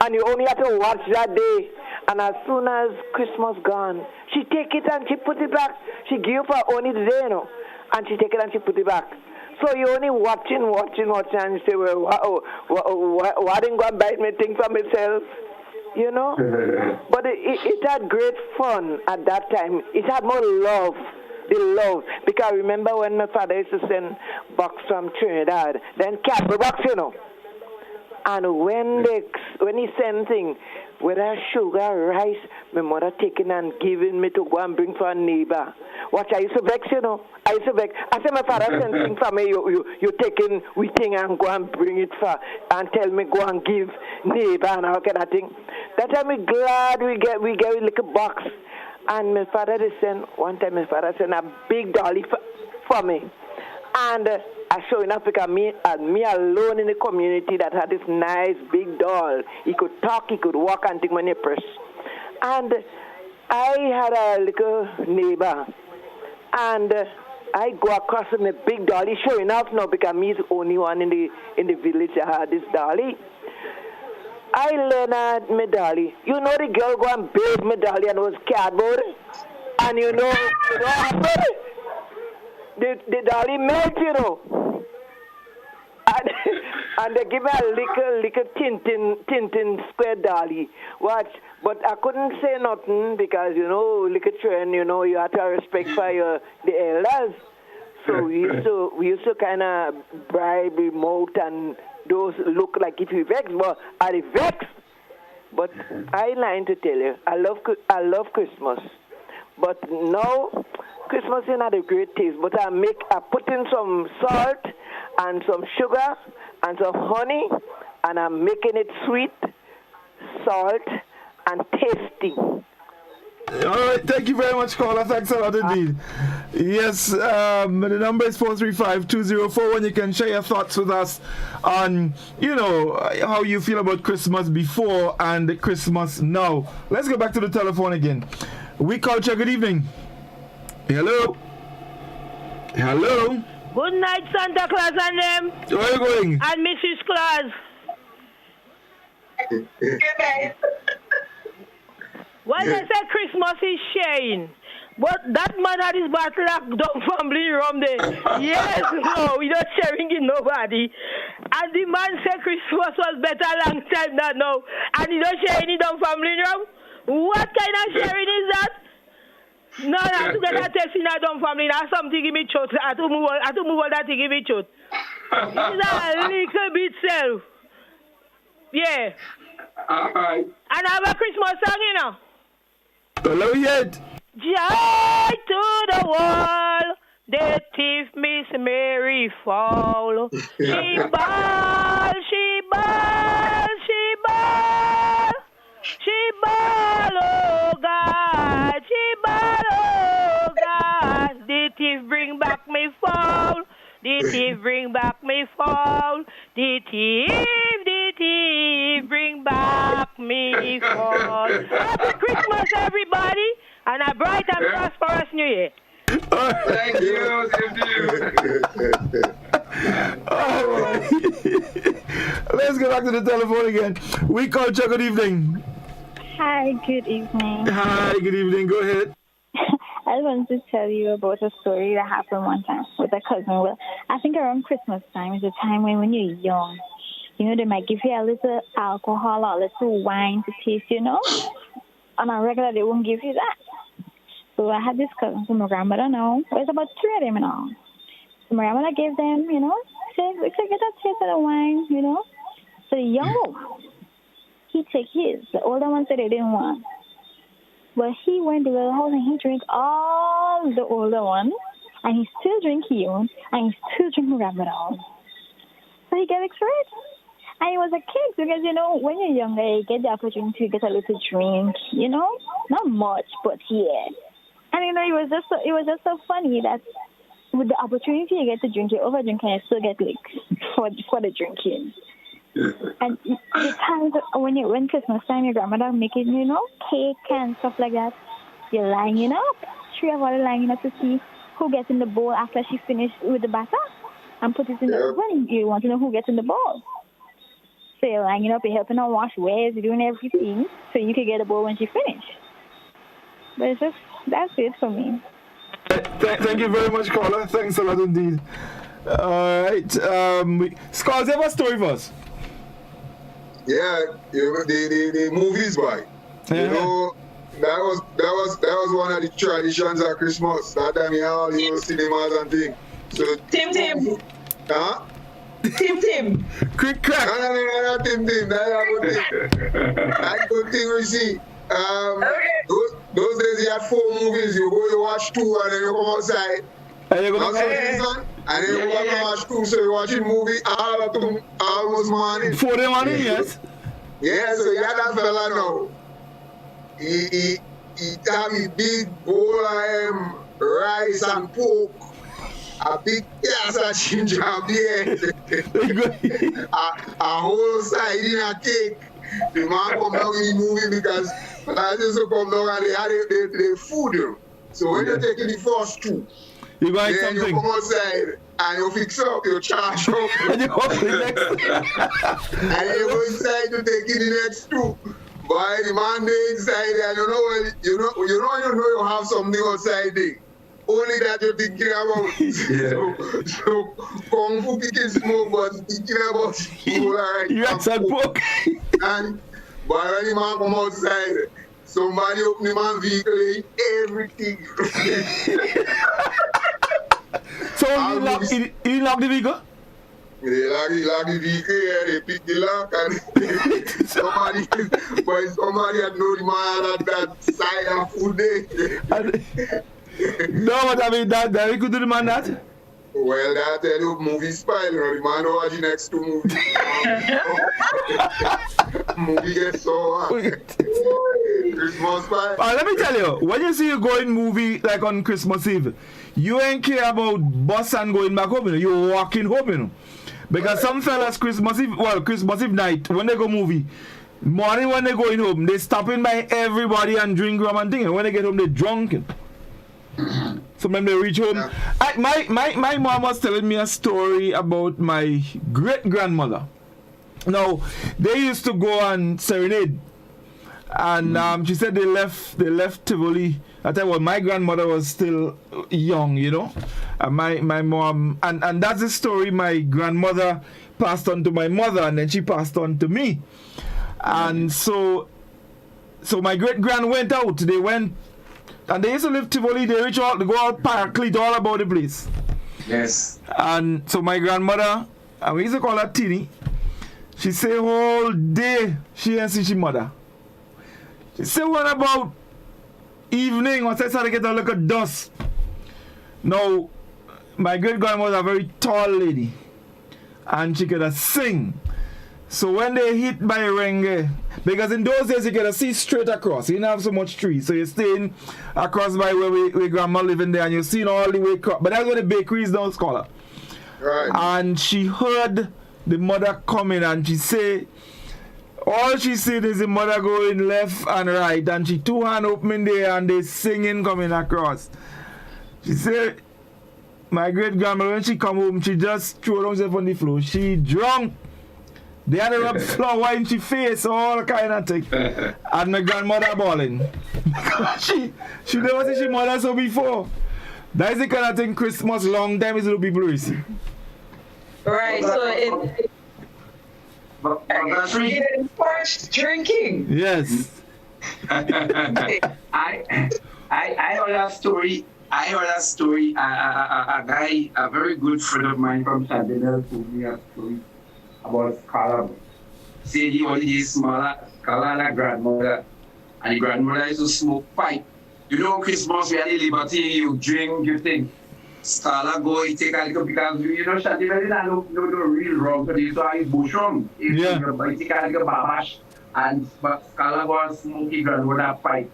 And you only have to watch that day. And as soon as Christmas gone, she take it and she put it back. She give her only the day, and she take it and she put it back. So you only watching, and you say, well, why didn't go and buy me thing for myself? But it had great fun at that time. It had more love. The love. Because I remember when my father used to send box from Trinidad, then Cadbury box, And when he sent things, whether sugar, rice, my mother taking and giving me to go and bring for a neighbor. Watch, I used to vex, I used to vex. I said, my father sent things for me, you taking we thing and go and bring it for, and tell me go and give neighbor and all kind of thing. That time we glad we get a little box. And my father one time my father sent a big dolly for me. And I show enough because me alone in the community that had this nice big doll. He could talk, he could walk and think when he press. And I had a little neighbor. And I go across with my big dolly. Sure enough now because me is the only one in the village that had this dolly. I learned my dolly. The girl go and build my dolly and it was cardboard. And what happened? The dolly melt, and they give me a little Tintin square dolly. Watch, but I couldn't say nothing because, little children, you have to have respect for the elders. So we used to kind of bribe the mouth and those look like if you vex, but are they vex? But I like to tell you, I love Christmas. But now, Christmas is not a great taste, but I put in some salt and some sugar and some honey, and I'm making it sweet, salt, and tasty. All right, thank you very much, caller. Thanks a lot indeed. Yes, the number is 435-2041. You can share your thoughts with us on, how you feel about Christmas before and Christmas now. Let's go back to the telephone again. We Culture, good evening. Hello. Hello. Good night, Santa Claus and them. Where are you going? And Mrs. Claus. Good night. When they say Christmas is sharing, but that man had his battle locked down family room there. Yes, no, we're not sharing with nobody. And the man said Christmas was better long time than now. And he don't share any down family room. What kind of sharing is that? No, I have to get a test in a down family. That's something give me church. I have to move on that to give me church. It's a little bit self. Yeah. And I have a Christmas song, Hello yet. Joy to the world, the thief Miss Mary fall. She ball, she ball, she ball, she ball, oh God, she ball, oh God. The thief bring back me fall, the thief bring back me fall, the thief bring back me fall. Happy Christmas, everybody, and a bright and prosperous New Year. Thank you. All right. Let's go back to the telephone again. We Culture, good evening. Hi, good evening. Hi, good evening. Go ahead. I wanted to tell you about a story that happened one time with a cousin. Well, I think around Christmas time is a time when you're young. They might give you a little alcohol or a little wine to taste, On a regular, they won't give you that. So I had this cousin from my grandmother now. There's about 3 of them and all. So my grandmother gave them, said, we could get a taste of the wine, So the young one, he took his. The older one said they didn't want. But he went to the house and he drank all the older one. And he still drink his own. And he still drink my grandmother own. So he got excited. And he was a kid because, when you're younger, you get the opportunity to get a little drink, Not much, but yeah. And, it was just so funny that with the opportunity you get to drink, you overdrink and you still get licked for the drinking. And the times when Christmas time, your grandmother making, cake and stuff like that, you're lining up. 3 of us lining up to see who gets in the bowl after she finished with the batter and put it in the oven. You want to know who gets in the bowl. So you're lining up, you're helping her wash wares, you're doing everything so you can get a bowl when she finishes. But that's it for me. Thank you very much, caller. Thanks a lot indeed. All right. Scars, you have a story for us? Yeah, the movies, boy. That was one of the traditions of Christmas. That time you have all the cinemas and things. So Tim. Huh? Tim. Quick crack. No, Tim. That's a good thing. That's a good thing we see. Those days you had 4 movies. You go, you watch 2, and then you come outside. And you go back and then you go back and watch 2. So you're watching movie all of them almost morning. 4 in the morning, yes. Yeah, so you had that fella now. He have a big bowl of rice and pork. A big glass of ginger beer. a whole side in a cake. The man come down in the movie because I just come down and they had the food. So when you take the first 2, you buy then something. You come outside and you fix up, you charge up. And you go the next. And you go inside to take in the next 2. Boy, the man there inside and you know you have something outside there. Only that you're thinking about. So Kung Fu picking smoke, but thinking about food, alright. You had some pork. And boy, when the man come outside, somebody open the man's vehicle, they eat everything. So you lock the vehicle? They lock the vehicle, yeah, they pick the lock and somebody had know the man had that side of food there. No, but I mean, that we could do the man that. Well, that tell you movie spoil, you know, the man who watch the next two movies. Movie gets so hard. Christmas spoil. Let me tell you, when you see you going movie like on Christmas Eve, you ain't care about bus and going back home, you know, you're walking home, you know. Because some fellas Christmas Eve night, when they go movie, morning when they going home, they stopping by everybody and drink rum and thing, and when they get home, they drunk. You know. So when they reach home, my mom was telling me a story about my great-grandmother. Now, they used to go on serenade, and she said they left Tivoli. I tell you what, my grandmother was still young, you know. And my mom, and that's the story my grandmother passed on to my mother, and then she passed on to me. And so my great-grand went out. They went, and they used to live Tivoli. They go out Paraclete, all about the place. Yes. And so my grandmother, and we used to call her Tini, she say whole day she ain't see she mother. She say what about evening, once I started to get a look at dust. Now, my great-grandmother was a very tall lady, and she could sing. So when they hit by Renge, because in those days you could see straight across, you didn't have so much trees, so you're staying across by where we grandma living there, and you're seeing all the way across. But that's where the bakeries down Scholar. Right. And she heard the mother coming, and she say, all she said is the mother going left and right, and she two hand opening there and they singing coming across. She said, my great grandmother, when she come home, she just threw herself on the floor. She drunk. They had to rub flour in she face, all kind of thing. And my grandmother bawling. she never see she mother so before. That is the kind of thing Christmas long time is little people receive. Right, so it encouraged drinking. Yes. I heard a story. A guy, a very good friend of mine from Sardinel, told me a story about Scala. Say he only his smaller Scala grandmother, and the grandmother used to smoke pipe. You know, Christmas we had the liberty, you drink, you think. Scala go, you take a little, because you know, Sardinel no real wrong, so they used to have his bush rum. Yeah. You take a little babash, and Scala go and smoke his grandmother pipe.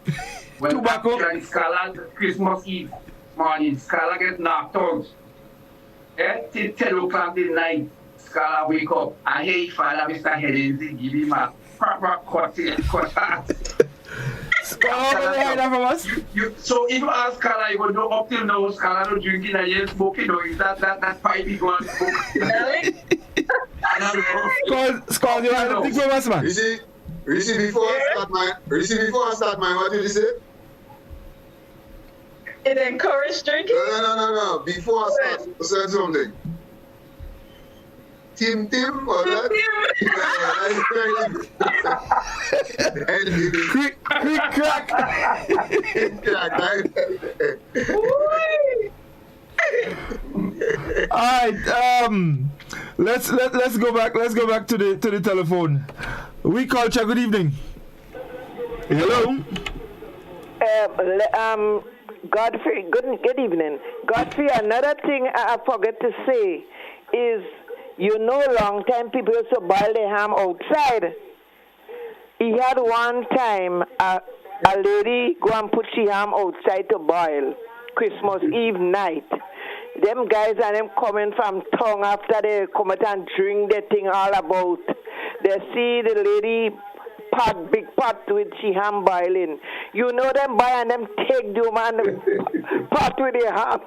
When actually Scala, Christmas Eve morning, Scala get knocked out. Till 10 o'clock at night, Scala wake up. I hear his father, Mr. Hedensy, give him a proper cut. So if you ask Scala, you will know up till now, Scala no drinking and yet smoking, or is that pipe he go and smoke? Scala, you have to think for us, man. You see, before I start my, what did you say? It encouraged drinking? No. Before I start something. Tim, or that? Quick crack. All right. Let's go back to the telephone. We culture. Good evening. Hello. Godfrey. Good evening, Godfrey. Another thing I forget to say is, you know, long time people used to boil their ham outside. He had one time a lady go and put she ham outside to boil Christmas Eve night. Them guys and them coming from town after they come out and drink the thing all about. They see the lady big pot with she ham boiling. You know them buy and them take the man pot with the ham.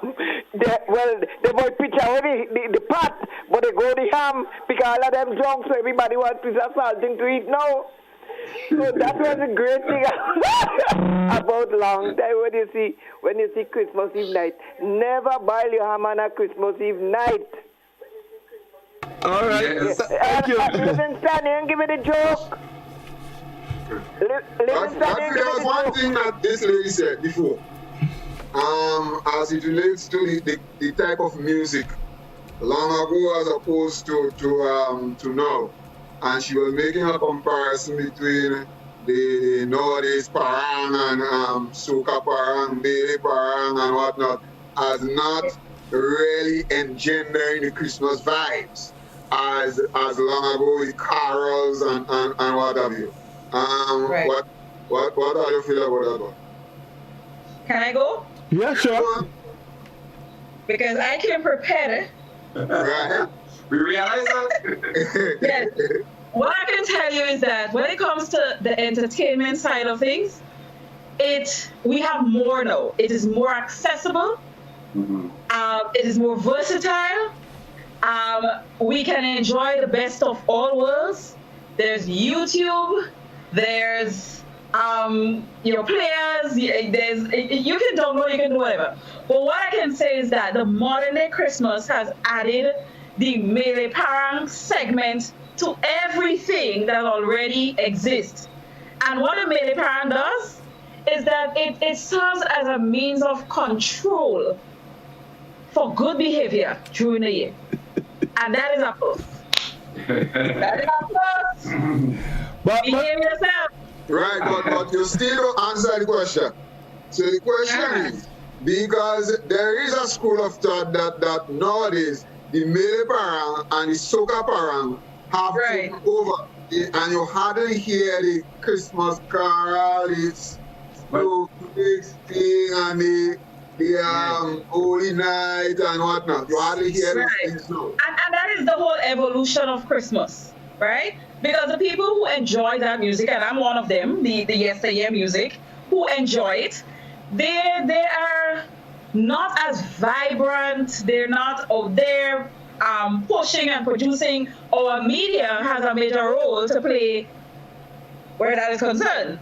They might pitch away the pot, but they go the ham because all of them drunk, so everybody wants piece of something to eat now. So that was a great thing about long time when you see Christmas Eve night. Never boil your ham on a Christmas Eve night. All right. Yes. Thank you. Livingston, you give me the joke. There was one thing that this lady said before, as it relates to the type of music long ago as opposed to now, and she was making a comparison between the Northeast Parang and Suka Parang, Bailey Parang and whatnot, as not really engendering the Christmas vibes as long ago with carols and what have you. Right. What do you feel about that one? Can I go? Yeah, sure. Because I came prepared. Right. We realize that? Yes. What I can tell you is that when it comes to the entertainment side of things, we have more now. It is more accessible. Mm-hmm. It is more versatile. We can enjoy the best of all worlds. There's YouTube. There's players. You can download. You can do whatever. But what I can say is that the modern day Christmas has added the Mele Parang segment to everything that already exists. And what a Mele Parang does is that it serves as a means of control for good behavior during the year. And that is a plus. That is a plus. Behave yourself. Right, but you still don't answer the question. So the question is, because there is a school of thought that nowadays the Mele Parang and the Soca Parang have taken over, and you hardly hear the Christmas carol, the snow thing, and the Holy Night and whatnot. You hardly hear these things now. And that is the whole evolution of Christmas, right? Because the people who enjoy that music, and I'm one of them, the yesteryear music, who enjoy it, they are not as vibrant. They're not out there pushing and producing. Our media has a major role to play where that is concerned.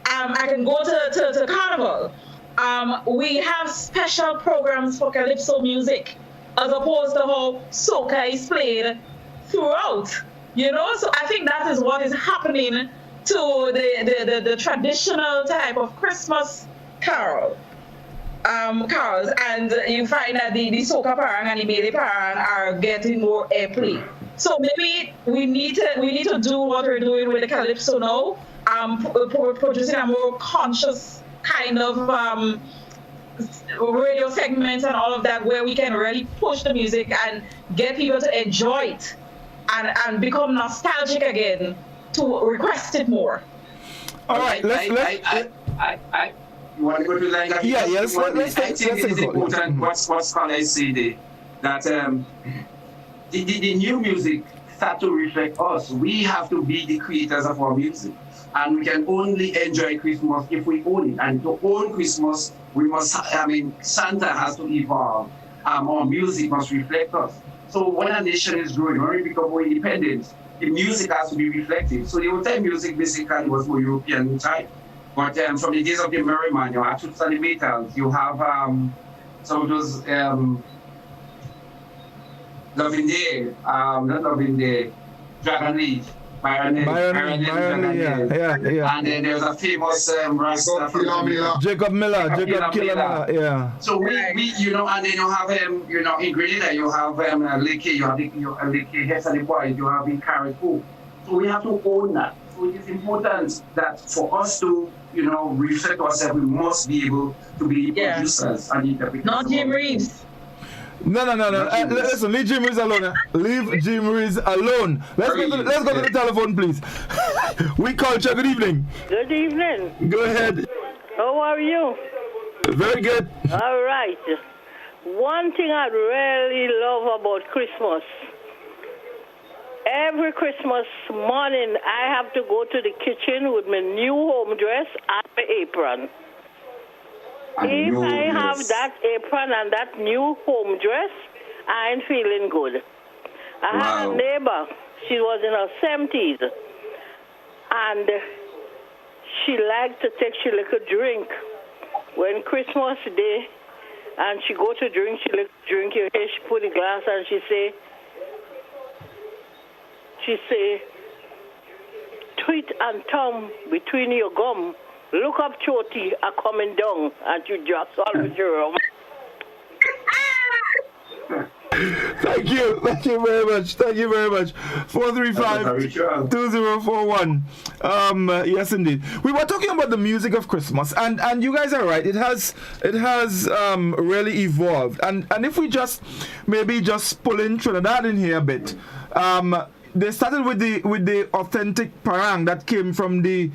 I can go to Carnival. We have special programs for Calypso music, as opposed to how soca is played throughout. So I think that is what is happening to the traditional type of Christmas carols, and you find that the Soca Parang and the Mele Parang are getting more airplay. So maybe we need to do what we're doing with the Calypso now, producing a more conscious kind of radio segments and all of that, where we can really push the music and get people to enjoy it. And become nostalgic again to request it more. All right, let's you want to go to the line? Yeah, yes. I think it is important what Scholar said there, that the new music start to reflect us. We have to be the creators of our music, and we can only enjoy Christmas if we own it. And to own Christmas, we must. Santa has to evolve. Our music must reflect us. So when a nation is growing, when we become more independent, the music has to be reflective. So the old time music basically was more European type. But from the days of the Merryman, you have Toots and the Maytals, you have some of those Loving Day, not Loving Day, Dragon Leaf, Byron yeah. And then there's a famous Jacob Miller, yeah. So we and then you have in Grenada you have Leke, you have Leke, Hess and the Boys, you have in Carriacou. So we have to own that. So it is important that for us to reflect ourselves, we must be able to be producers and interpreters. Not Jim Reeves. No. Listen, leave Jim Reeves alone. Leave Jim Reeves alone. Let's go to the telephone, please. We Culture, good evening. Good evening. Go ahead. How are you? Very good. All right. One thing I really love about Christmas, every Christmas morning I have to go to the kitchen with my new home dress and my apron. If I have that apron and that new home dress, I ain't feeling good. I had a neighbor, she was in her 70s, and she liked to take she like a drink. When Christmas Day, and she go to drink, she like drink here, she put the glass and she say, tweet and thumb between your gum. Look up, Choti, are coming down, and you just all with your rum. Thank you very much. 435-2041. Yes, indeed. We were talking about the music of Christmas, and you guys are right. It has really evolved. And if we just pull in Trinidad in here a bit. They started with the authentic parang that came from the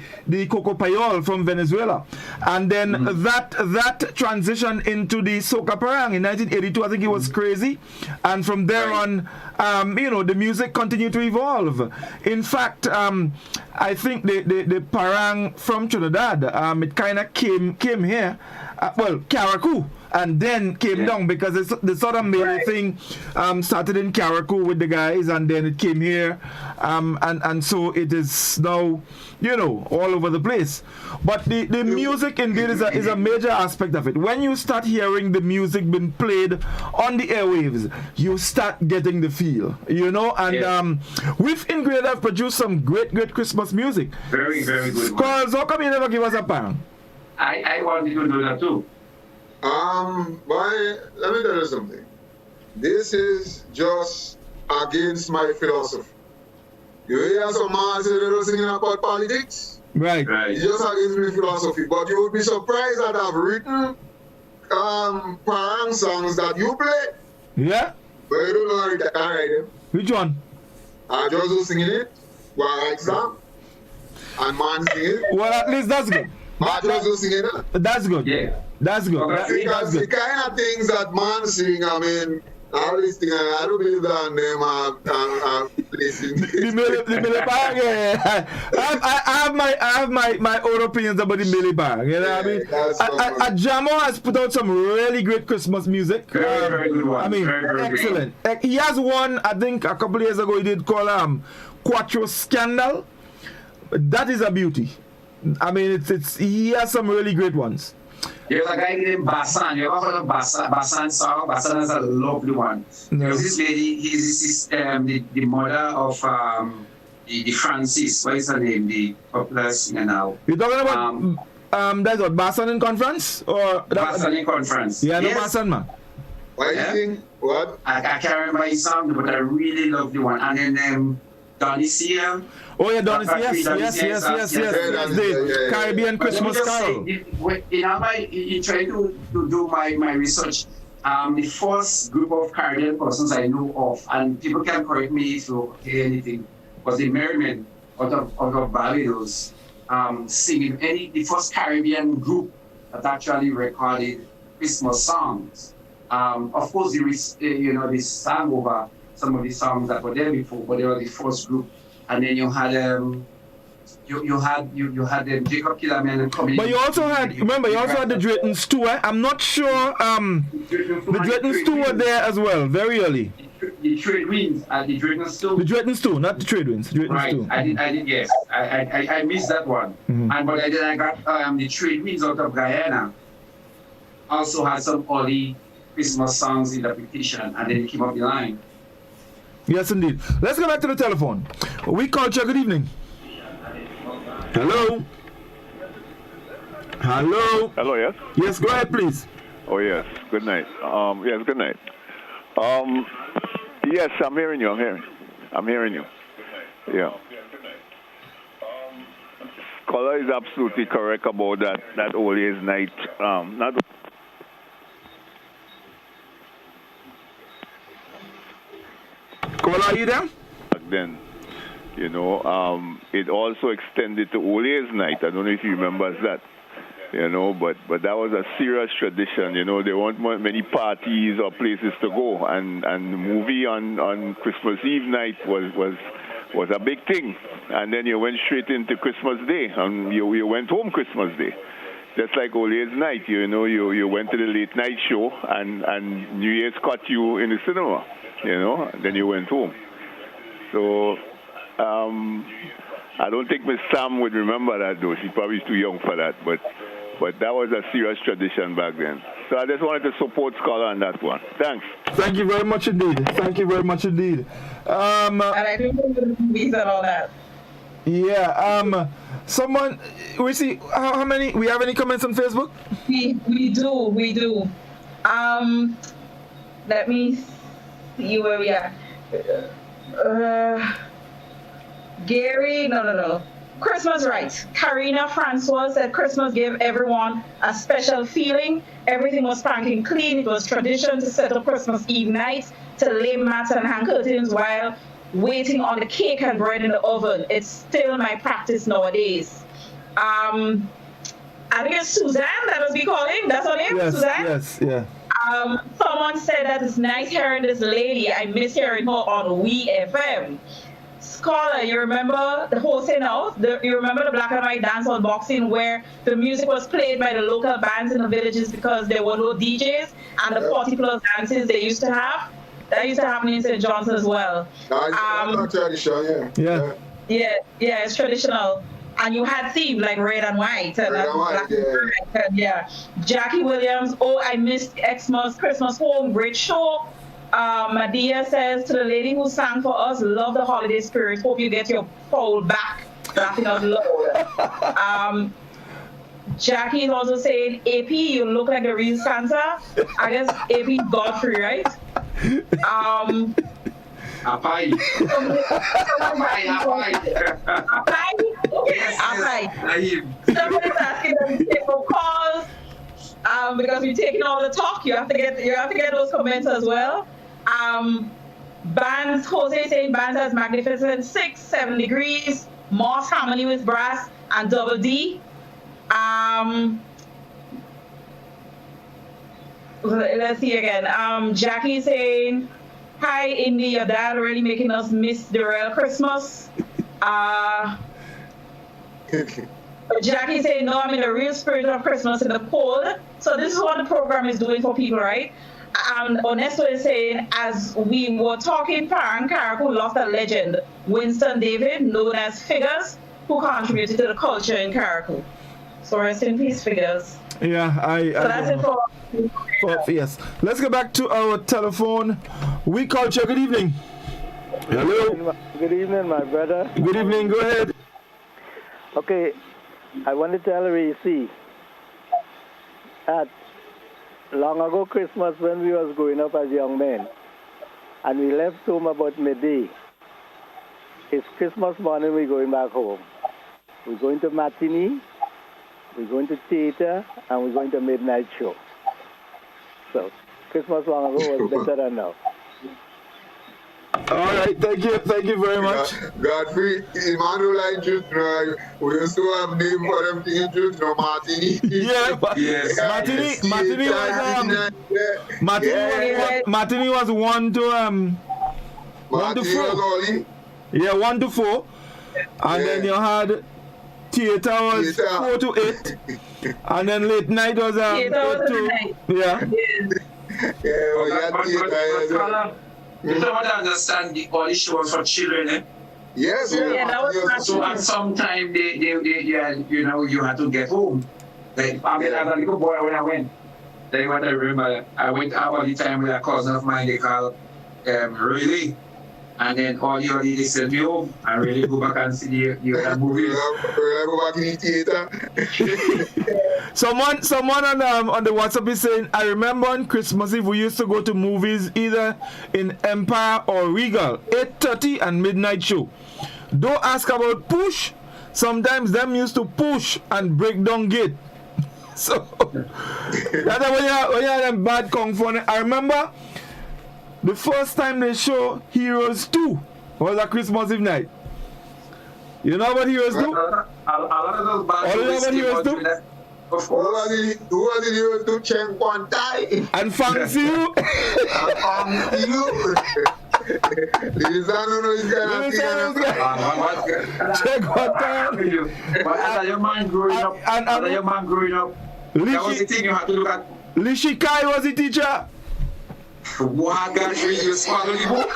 coco payol from Venezuela, and then that transitioned into the soca parang in 1982. I think it was crazy, and from there on, the music continued to evolve. In fact, I think the parang from Trinidad, it kind of came here, Caracu. And then came down because the sort of male thing started in Caracu with the guys, and then it came here, and so it is now, all over the place. But the music indeed is a major aspect of it. When you start hearing the music being played on the airwaves, you start getting the feel, And we've in Grade have produced some great Christmas music. Very, very good. Because how come you never give us a pound? I wanted to do that too. Let me tell you something. This is just against my philosophy. You hear some man say they're singing about politics? Right. It's just against my philosophy. But you would be surprised that I've written parang songs that you play. Yeah. But you don't know how to write them. Which one? I just was singing it while I exam. And man singing it. Well, at least that's good. I just was singing it. That's good. Yeah. That's good. Because the kind of things that man sing, I mean, all these things, I don't believe that them are placing. I have my own opinions about the Millibag. You know what I mean? Jamo has put out some really great Christmas music. Very good one. I mean, very excellent. He has one, I think, a couple of years ago. He did call Quattro Scandal. That is a beauty. I mean, he has some really great ones. There's a guy named Basan. You ever heard of Basan song? Basan is a lovely one. No. Because this lady, he's the mother of the Francis. What is her name? The popular singer now. You're talking about that's what Basan in Conference or Basan in Conference? Yeah, yes. No Basan man. Why do you think what? I can't remember his song, but I really love the one. And then Donny Sia. Oh yeah, Donny Sia. Yes. The Caribbean Christmas Carol. In trying to do my research, the first group of Caribbean persons I know of, and people can correct me if you hear anything, was the Merrymen out of Barbados, singing the first Caribbean group that actually recorded Christmas songs. Of course, they sang over some of the songs that were there before, but they were the first group. And then you had you had Jacob Killerman coming. But you also had the Draytons too. I'm not sure the Draytons too were there as well, very early. The Trade Winds and the Draytons too. The Draytons too, not the Trade Winds. Right. Too. I did yes. I missed that one. Mm-hmm. And but I got the Trade Winds out of Guyana. Also had some early Christmas songs in the petition, and then it came up the line. Yes, indeed. Let's go back to the telephone. We culture. Good evening. Hello. Hello. Yes. Yes. Go ahead, please. Oh yes. Good night. Yes. Good night. Yes, I'm hearing you. I'm hearing you. Yeah. Scholar is absolutely correct about that Old Year's night. Not. Caller, are you there? Then, it also extended to Old Year's night. I don't know if you remember that. But that was a serious tradition. There weren't many parties or places to go, and the movie on Christmas Eve night was a big thing. And then you went straight into Christmas Day, and you went home Christmas Day. Just like Old Year's night, you went to the late night show, and New Year's caught you in the cinema. Then you went home. So I don't think Miss Sam would remember that, though. She's probably too young for that. But that was a serious tradition back then. So I just wanted to support Scholar on that one. Thanks. Thank you very much indeed. And I don't know the movies and all that. Yeah. Someone, we see how many. We have any comments on Facebook? We do. Let me see where we are. Gary, no. Christmas rights. Karina Francois said Christmas gave everyone a special feeling. Everything was spanking clean. It was tradition to set up Christmas Eve night, to lay mats and hang curtains while waiting on the cake and bread in the oven. It's still my practice nowadays. I think it's Suzanne that was be calling. That's her name, Yes, Suzanne? yes, yeah. Someone said that it's nice hearing this lady. I miss hearing her on WeFM. Scholar, you remember the whole thing now? You remember the black and white dancehall boxing where the music was played by the local bands in the villages because there were no DJs, and the 40+ dances they used to have? That used to happen in St. John's as well. That's tradition, yeah. Yeah, it's traditional. And you had themes like red and white. And Red and white, black and white, and yeah. Jackie Williams, I missed Xmas Christmas Home, great show. Madia says to the lady who sang for us, love the holiday spirit. Hope you get your pole back. Laughing out loud. Jackie is also saying, AP, you look like the real Santa. I guess AP Godfrey, right? Apai. Apai. Somebody's asking them to take more calls. Because we're taking all the talk, you have to get those comments as well. Bands, Jose saying bands has Magnificent 6-7 degrees, Moss Harmony with Brass, and Double D. Let's see again. Jackie saying, hi Indy, your dad really making us miss the real Christmas. Jackie saying, no, I'm in the real spirit of Christmas in the cold. So this is what the program is doing for people, right? Onesto is saying, as we were talking, Parang Carriacou lost a legend, Winston David, known as Figures, who contributed to the culture in Carriacou. So rest in peace, Figures. Yeah, So that's it for... Yes. Let's go back to our telephone. We Culture, good evening. Hello. Good evening, my brother. Good evening, go ahead. Okay, I want to tell Racy that long ago Christmas when we was growing up as young men and we left home about midday, it's Christmas morning we're going back home. We're going to matinee, we're going to theater, and we're going to midnight show. So Christmas long ago was better than now. All right, thank you very much. Godfrey, Emmanuel introduced, we used to have name for them to introduce, Martini. Yeah, yes. Martini was 1 to 4. Yeah, 1 to 4. And then you had theater was 4 to 8. And then late night was 8 to... Yeah. You don't understand all the shows for children, eh? Yes, yeah. That was so at some time they you had to get home. Like, I mean, as a little boy when I went, then what I remember, I went out all the time with a cousin of mine they call Riley. And then all the holidays sent me home and really go back and see the other movies. Go back in the theater. Someone on the WhatsApp is saying, I remember on Christmas Eve we used to go to movies either in Empire or Regal, 8:30 and midnight show. Don't ask about push. Sometimes them used to push and break down gate. So that's when you had them bad kung fu. I remember the first time they show Heroes 2 was a Christmas Eve night. You know about Heroes 2? A lot of those bad movies came out with that. Of course. Who was the Heroes 2? Chen Kwantai. And Fancy You. Check what time. But as a young man growing up, that was the thing you had to look at. Lishikai was the teacher. What guys read you swallow the book?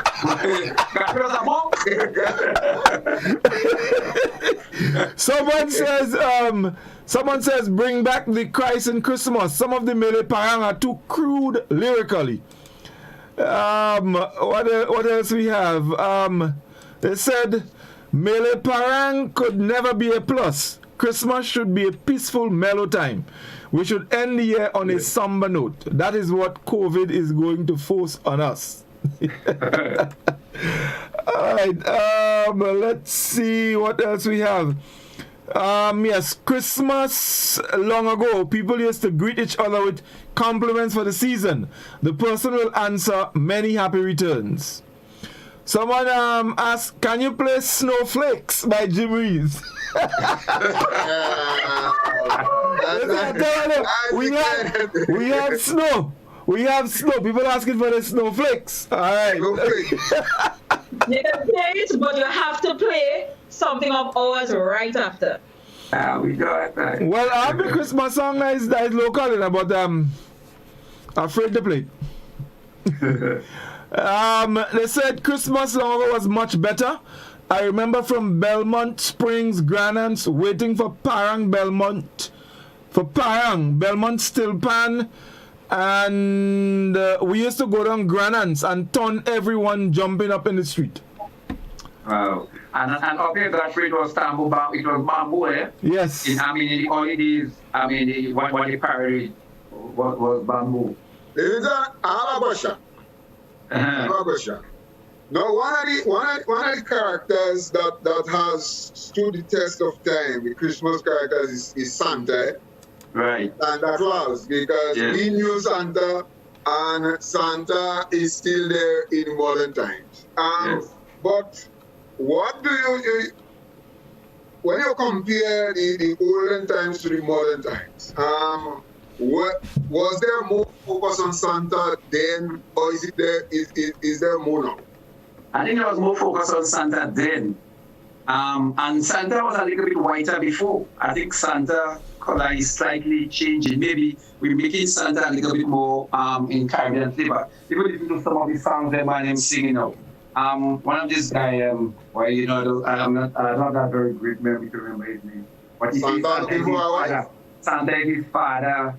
Someone says bring back the Christ in Christmas. Some of the Mele Parang are too crude lyrically. What else we have? They said Mele Parang could never be a plus. Christmas should be a peaceful, mellow time. We should end the year on a somber note. That is what COVID is going to force on us. All right. Let's see what else we have. Yes, Christmas long ago, people used to greet each other with compliments for the season. The person will answer, "Many happy returns." Someone asked, "Can you play Snowflakes by Jim Reeves?" We have snow. We have snow. People asking for the snowflakes. All right. You can play it, but you have to play something of ours right after. We got that. Well, I have the Christmas song that is local, but afraid to play. They said Christmas long ago was much better. I remember from Belmont Springs, Grandants waiting for Parang Belmont. For Parang, Belmont Stillpan. And we used to go down Grandants and turn everyone jumping up in the street. Wow. And up here that street was Tambo, it was bamboo, eh? Yes. In the holidays, what they parodied was bamboo. I have a question. I have a question. Now, one of the characters that has stood the test of time, the Christmas characters, is Santa. Right. Santa Claus, because we knew Santa, and Santa is still there in modern times. But what do you when you compare the olden times to the modern times, was there more focus on Santa then, or is there more now? I think there was more focus on Santa then. And Santa was a little bit whiter before. I think Santa color is slightly changing. Maybe we're making Santa a little bit more in Caribbean flavor. People listen to some of the songs that I'm singing now. One of these guys, I'm not that very great memory to remember his name. But he says Santa is his father. Santa is his father.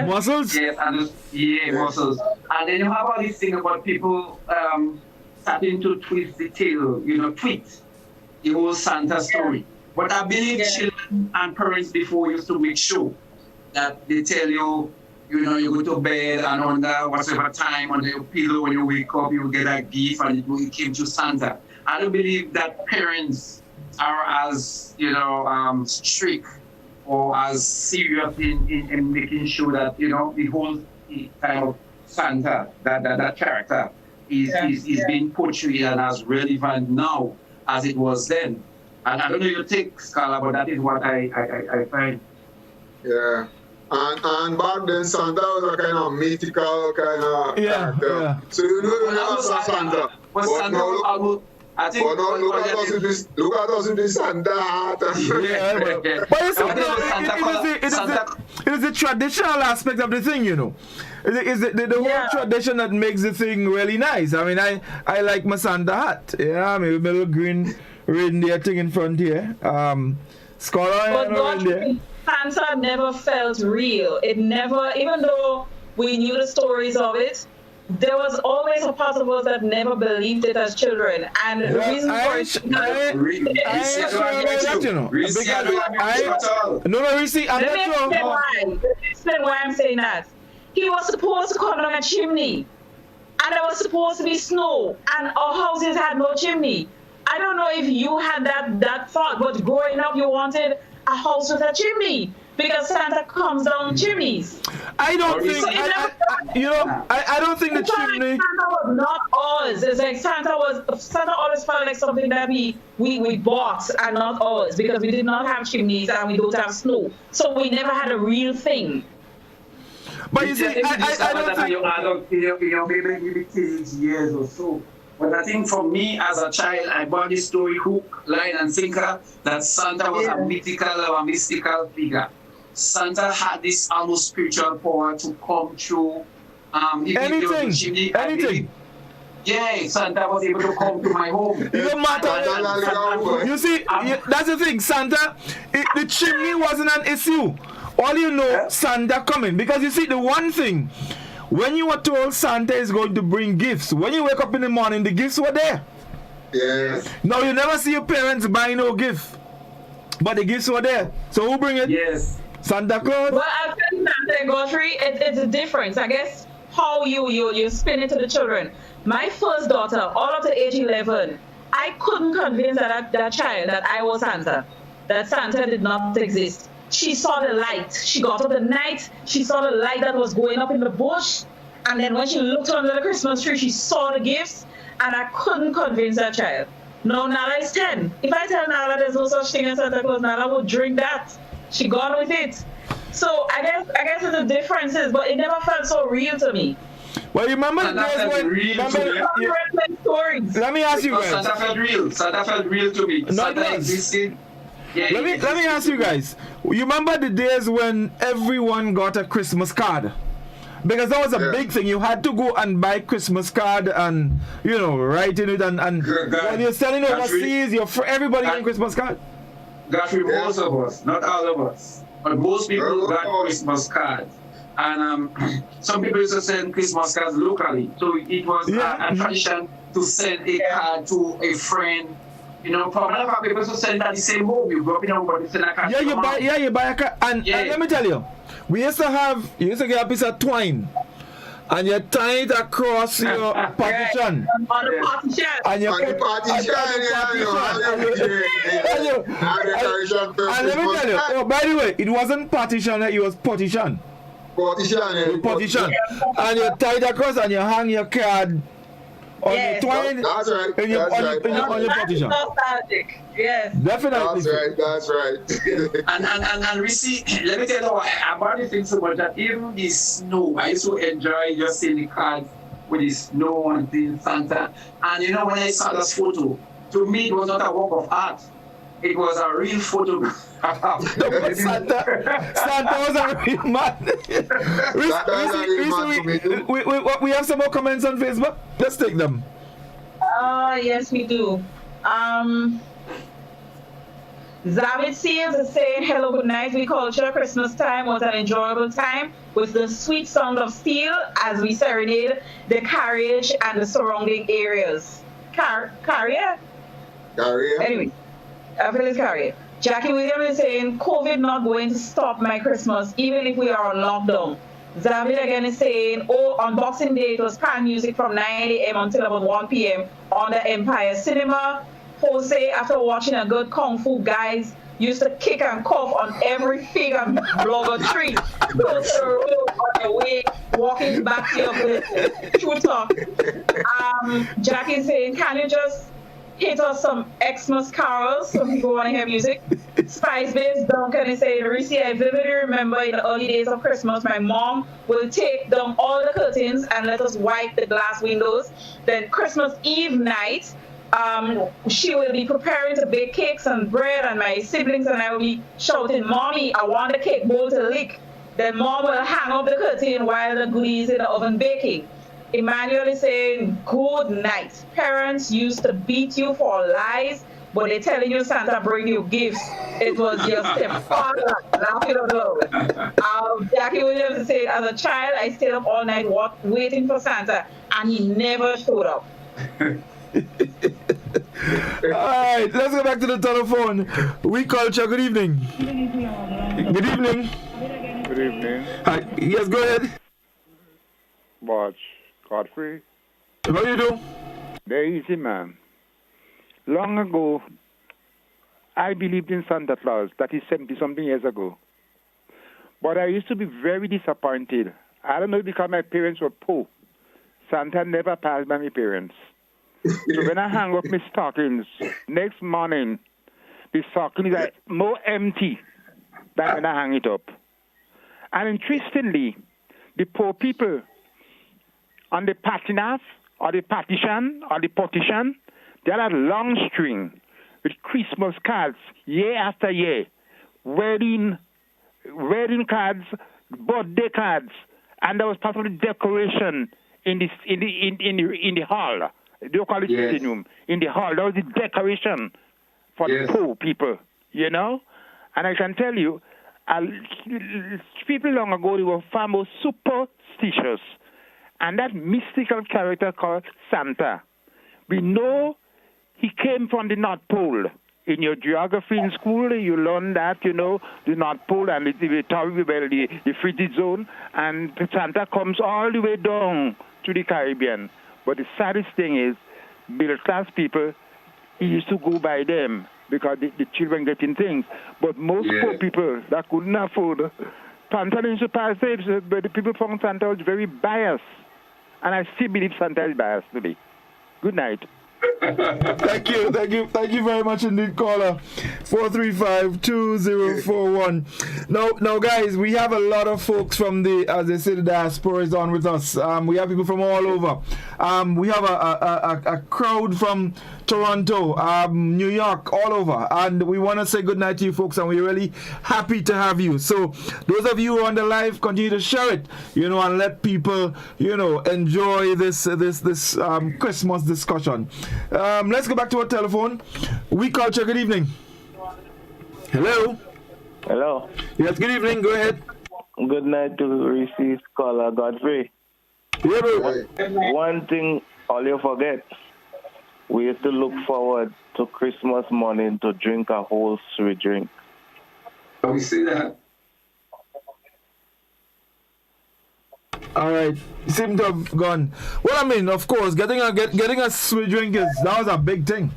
Muscles? Yes, muscles. And then you have all this thing about people starting to twist the tail, tweet the whole Santa story. But I believe children and parents before used to make sure that they tell you, you go to bed and under whatever time on your pillow when you wake up, you get a gift and it came to Santa. I don't believe that parents are as, strict or as serious in making sure that, the whole kind of Santa, that character is being portrayed and as relevant now as it was then. And I don't know your take, Scala, but that is what I find. Yeah. And back then, Santa was a kind of mythical kind of character. Yeah. So you never saw Santa. But Santa was almost, I think... look at us in this Santa hat. But it is the traditional aspect of the thing, It's the whole tradition that makes the thing really nice. I mean, I like my Santa hat. Yeah, I mean, with my little green reindeer thing in front here. Santa never felt real. It never, even though we knew the stories of it, there was always a part of us that never believed it as children. And the reason for it... Let me explain why I'm saying that. He was supposed to come down a chimney, and there was supposed to be snow, and our houses had no chimney. I don't know if you had that thought, but growing up, you wanted a house with a chimney because Santa comes down chimneys. I don't think, I don't think the chimney. Santa was not ours. It's like Santa always felt like something that we bought and not ours because we did not have chimneys and we don't have snow. So we never had a real thing. But you see, I don't think maybe teenage years or so. But I think for me as a child, I bought this story hook, line, and sinker that Santa was a mythical or a mystical figure. Santa had this almost spiritual power to come through. Anything. Yeah, Santa was able to come to my home. It don't matter. You see, that's the thing. Santa, the chimney wasn't an issue. All you know, Santa coming. Because you see, the one thing, when you were told Santa is going to bring gifts, when you wake up in the morning, the gifts were there. Yes. Now you never see your parents buy no gift, but the gifts were there. So who bring it? Yes. Santa Claus. Well, I think Santa and Godfrey, it's a difference. I guess how you spin it to the children. My first daughter, all up to age 11, I couldn't convince that child that I was Santa, that Santa did not exist. She saw the light. She got up at night. She saw the light that was going up in the bush. And then when she looked under the Christmas tree, she saw the gifts. And I couldn't convince that child. No, Nala is 10. If I tell Nala there's no such thing as Santa Claus, Nala would drink that. She gone with it. So I guess it's the differences, but it never felt so real to me. Well, you remember the days when... Let me ask you guys. Santa felt real. Santa felt real to me. No, Santa existed. Yeah, let me ask you guys. You remember the days when everyone got a Christmas card? Because that was a big thing. You had to go and buy Christmas card and, you know, write in it and when you're selling overseas, everybody getting Christmas card. Guthrie, most of us, not all of us, but most people got Christmas cards. And some people used to send Christmas cards locally. So it was a tradition to send a card to a friend. You know, for another fact, people used to send at the same home. You go up in a home, send a card. You buy a card. And let me tell you, you used to get a piece of twine. And you tie it across your partition. On the partition. And you put partition. And let me tell you, by the way, it wasn't partition, it was partition. Partition. And you tie it across and you hang your card on your twine. That's right. On your partition. Nostalgic. Yes. Definitely. That's right. and we see, let me tell you about the thing so much that even the snow, I used to enjoy just seeing the cards with the snow and things, Santa. And you know, when I saw this photo, to me it was not a work of art. It was a real photograph. Santa was a real man. We have some more comments on Facebook. Let's take them. Yes, we do. Zavid Seals is saying, hello, good night. We culture Christmas time was an enjoyable time with the sweet sound of steel as we serenade the carriage and the surrounding areas. Carrier? Anyway, I feel it's Carrier. Jackie Williams is saying, COVID not going to stop my Christmas, even if we are on lockdown. Zavid again is saying, on Boxing Day, it was pan music from 9 a.m. until about 1 p.m. on the Empire Cinema. Jose, after watching a good Kung Fu guys, used to kick and cough on every fig and blogger tree. Go to the road on your way, walking back to your place. True talk. Jackie saying, can you just hit us some Xmas carols? Some people want to hear music. Spice Babes Duncan is saying, Reese, I vividly remember in the early days of Christmas, my mom will take down all the curtains and let us wipe the glass windows. Then Christmas Eve night, she will be preparing to bake cakes and bread, and my siblings and I will be shouting, Mommy, I want the cake bowl to leak. Then Mom will hang up the curtain while the goodies in the oven baking. Emmanuel is saying, good night. Parents used to beat you for lies, but they're telling you Santa bring you gifts. It was your stepfather laughing out loud. Jackie Williams is saying, as a child, I stayed up all night waiting for Santa, and he never showed up. Alright, let's go back to the telephone. We culture, good evening. Good evening. Good evening. Hi. Yes, go ahead. Watch Godfrey. How you do? Very easy, man. Long ago, I believed in Santa Claus. That is 70-something years ago. But I used to be very disappointed. I don't know, because my parents were poor. Santa never passed by my parents. So when I hang up my stockings, next morning, the stockings are more empty than when I hang it up. And interestingly, the poor people on the patinas, or the partition, they had a long string with Christmas cards year after year, wedding cards, birthday cards, and there was part of the decoration in the hall. They call it sitting room. In the hall, that was the decoration for the poor people, you know? And I can tell you, people long ago, they were far more superstitious. And that mystical character called Santa, we know he came from the North Pole. In your geography in school, you learn that, the North Pole and the frigid zone, and Santa comes all the way down to the Caribbean. But the saddest thing is, middle-class people, he used to go by them because the children getting things. But most poor people that couldn't afford, Santa used to pass it, but the people from Santa was very biased. And I still believe Santa is biased today. Good night. Thank you very much indeed, caller. 435-2041. Now, guys, we have a lot of folks from as they say, the diaspora is on with us. We have people from all over. We have a crowd from Toronto, New York, all over, and we want to say good night to you folks, and we're really happy to have you. So those of you who are on the live, continue to share it, and let people, enjoy this Christmas discussion. Let's go back to our telephone. We Culture, good evening. Hello. Hello. Yes, good evening. Go ahead. Good night to Reese's caller, Godfrey. Yeah, bro. One thing all you forget, we used to look forward to Christmas morning to drink a whole sweet drink. We see that. All right, seem to have gone. Well, I mean, of course, getting a sweet drink that was a big thing.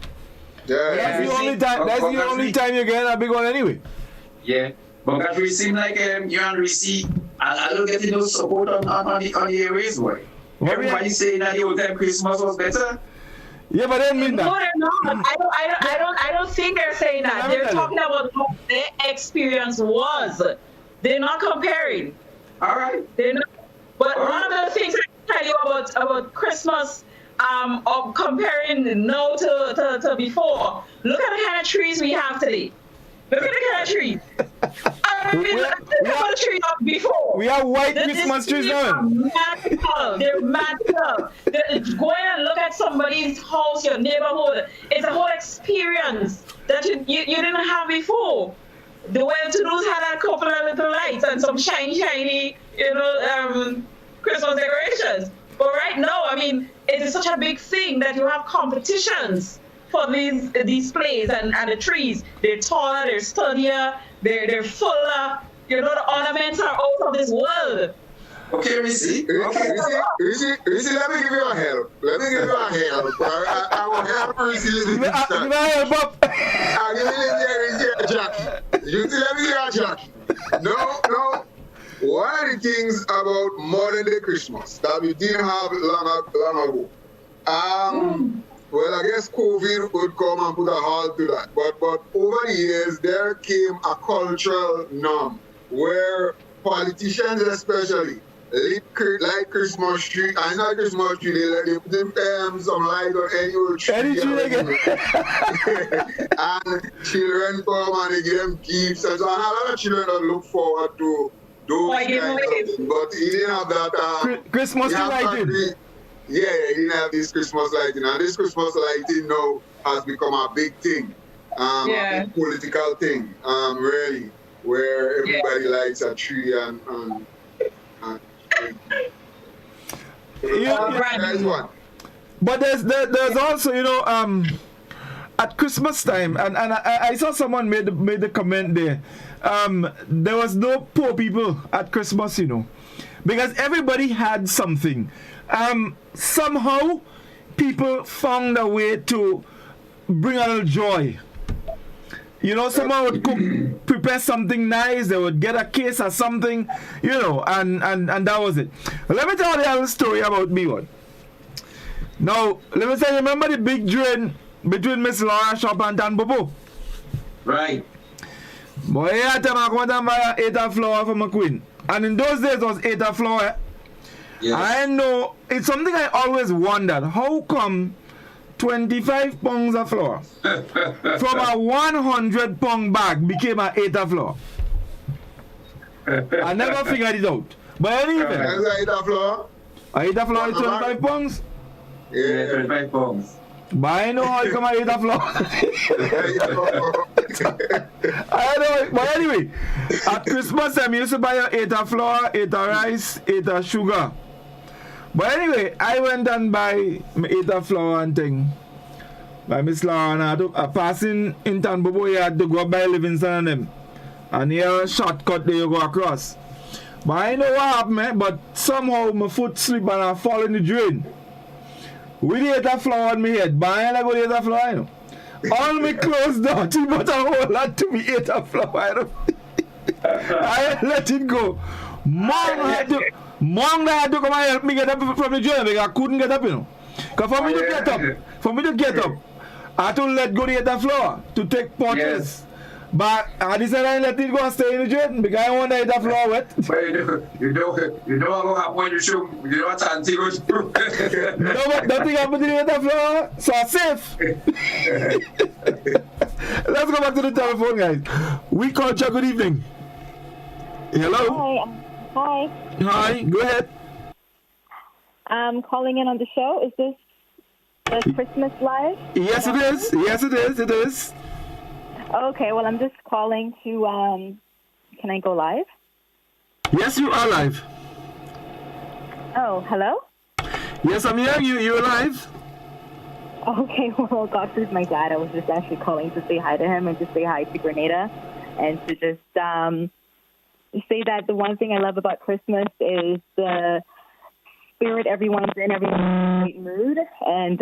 Yeah. That's the only time. That's the only time you get a big one anyway. Yeah, but that we seem like you and Reese. I don't get no support on the airways, boy. Everybody saying that the old time Christmas was better. Yeah, but I didn't mean that. No, they're not. I don't think they're saying that. They're talking about what their experience was. They're not comparing. All right. They're not. But one of the things I can tell you about Christmas, of comparing now to before, look at the kind of trees we have today. Look at the kind of trees. I mean, look at the trees of before. We have white Christmas trees now. They're magical. Going and look at somebody's house, your neighborhood. It's a whole experience that you didn't have before. The well-to-dos had a couple of little lights and some shiny, Christmas decorations. But right now, I mean, it is such a big thing that you have competitions for these displays and the trees. They're taller, they're sturdier, they're fuller. The ornaments are out of this world. Okay, Risi, let me give you a help. I will help Risi. I'll give you a jack. You see, let me give you a jack. No. One of the things about modern day Christmas that we didn't have long ago. Well, I guess COVID would come and put a halt to that. But over the years, there came a cultural norm where politicians especially light Christmas tree. And not Christmas tree, they put some light on any old tree. And children come and they give them gifts. And so I have a lot of children that look forward to those kinds of things. But he didn't have that. Christmas lighting. He didn't have this Christmas lighting. And this Christmas lighting now has become a big thing. A big political thing, really, where everybody lights a tree and but there's also at Christmas time and I saw someone made the comment there. There was no poor people at Christmas, because everybody had something. Somehow people found a way to bring a little joy. Someone would prepare something nice, they would get a case or something, and that was it. Let me tell you a little story about me one. Now, let me say, remember the big drain between Miss Laura Shop and Dan Bobo? Right. Boy, I tell me I come and buy 8 flour for my queen. And in those days, it was 8 flour. Yes. I know, it's something I always wondered. How come 25 pounds of flour from a 100 pound bag became an 8 flour? I never figured it out. But anyway, 8 flour? 8 flour is 25 pounds? Yeah, 25 pounds. But I know how it come at 8 flour. I know, but anyway, at Christmas time, you used to buy 8 flour, 8 rice, 8 sugar. But anyway, I went and buy 8 flour and thing. by Miss Laura, and I passing in Tanbobo, you had to go by Livingston and them. And here, shortcut there you go across. But I know what happened, man, but somehow my foot slip and I fall in the drain. We did a flower on my head, but I ain't going to eat a flower, you know. All my clothes dirty, but a whole lot to me eat a flower, you know. I let it go. Mom had to come and help me get up from the drain because I couldn't get up, you know. Because for me to get up, I had to let go to eat a flower to take portraits. Yes. But I decided I let it go and stay in the drain because I want to eat a flower wet. But you know what happened when you show, you know what Auntie goes through. No, but nothing happened to the eat a flower, so I'm safe. Let's go back to the telephone, guys. We culture, good evening. Hello? Hi. Hi, go ahead. I'm calling in on the show. Is this the Christmas Live? Yes, it is. Yes, it is. It is. Okay, well, I'm just calling to, can I go live? Yes, you are live. Oh, hello? Yes, I'm here. You're live. Okay, well, God, this is my dad. I was just actually calling to say hi to him and to say hi to Grenada and to just say that the one thing I love about Christmas is the spirit everyone's in, everyone's in a great mood. And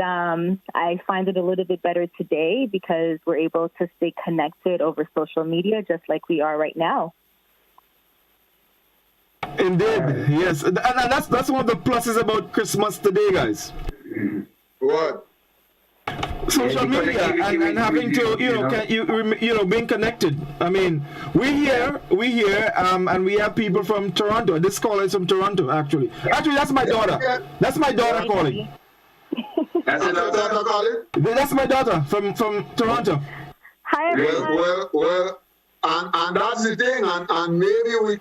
I find it a little bit better today because we're able to stay connected over social media just like we are right now. Indeed, yes. And that's one of the pluses about Christmas today, guys. What? Social media and having to, being connected. I mean, we here, and we have people from Toronto. This caller is from Toronto, actually. Actually, that's my daughter. That's my daughter calling. That's your daughter calling? That's my daughter from Toronto. Hi, everyone. Well, and that's the thing, and maybe we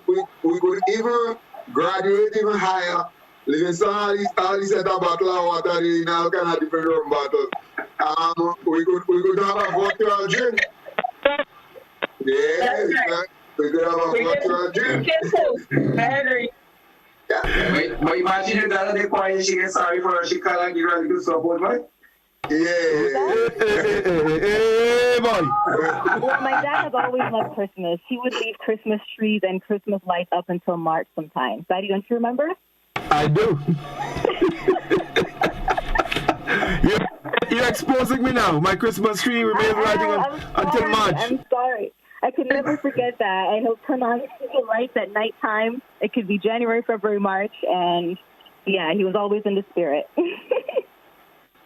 could even graduate even higher. Livingston, all these set of bottle of water in all kind of different rum bottles. We could have a virtual drink. Yes, we could have a virtual drink. I agree. Yeah. But imagine if that they quiet, she gets sorry for her, she can't like give her a good support, right? Yeah. Hey, boy. Well, my dad has always loved Christmas. He would leave Christmas trees and Christmas lights up until March sometimes. Daddy, don't you remember? I do. You're exposing me now. My Christmas tree remains lighting until March. I'm sorry. I could never forget that. And he'll turn on the lights at nighttime. It could be January, February, March. And, yeah, he was always in the spirit.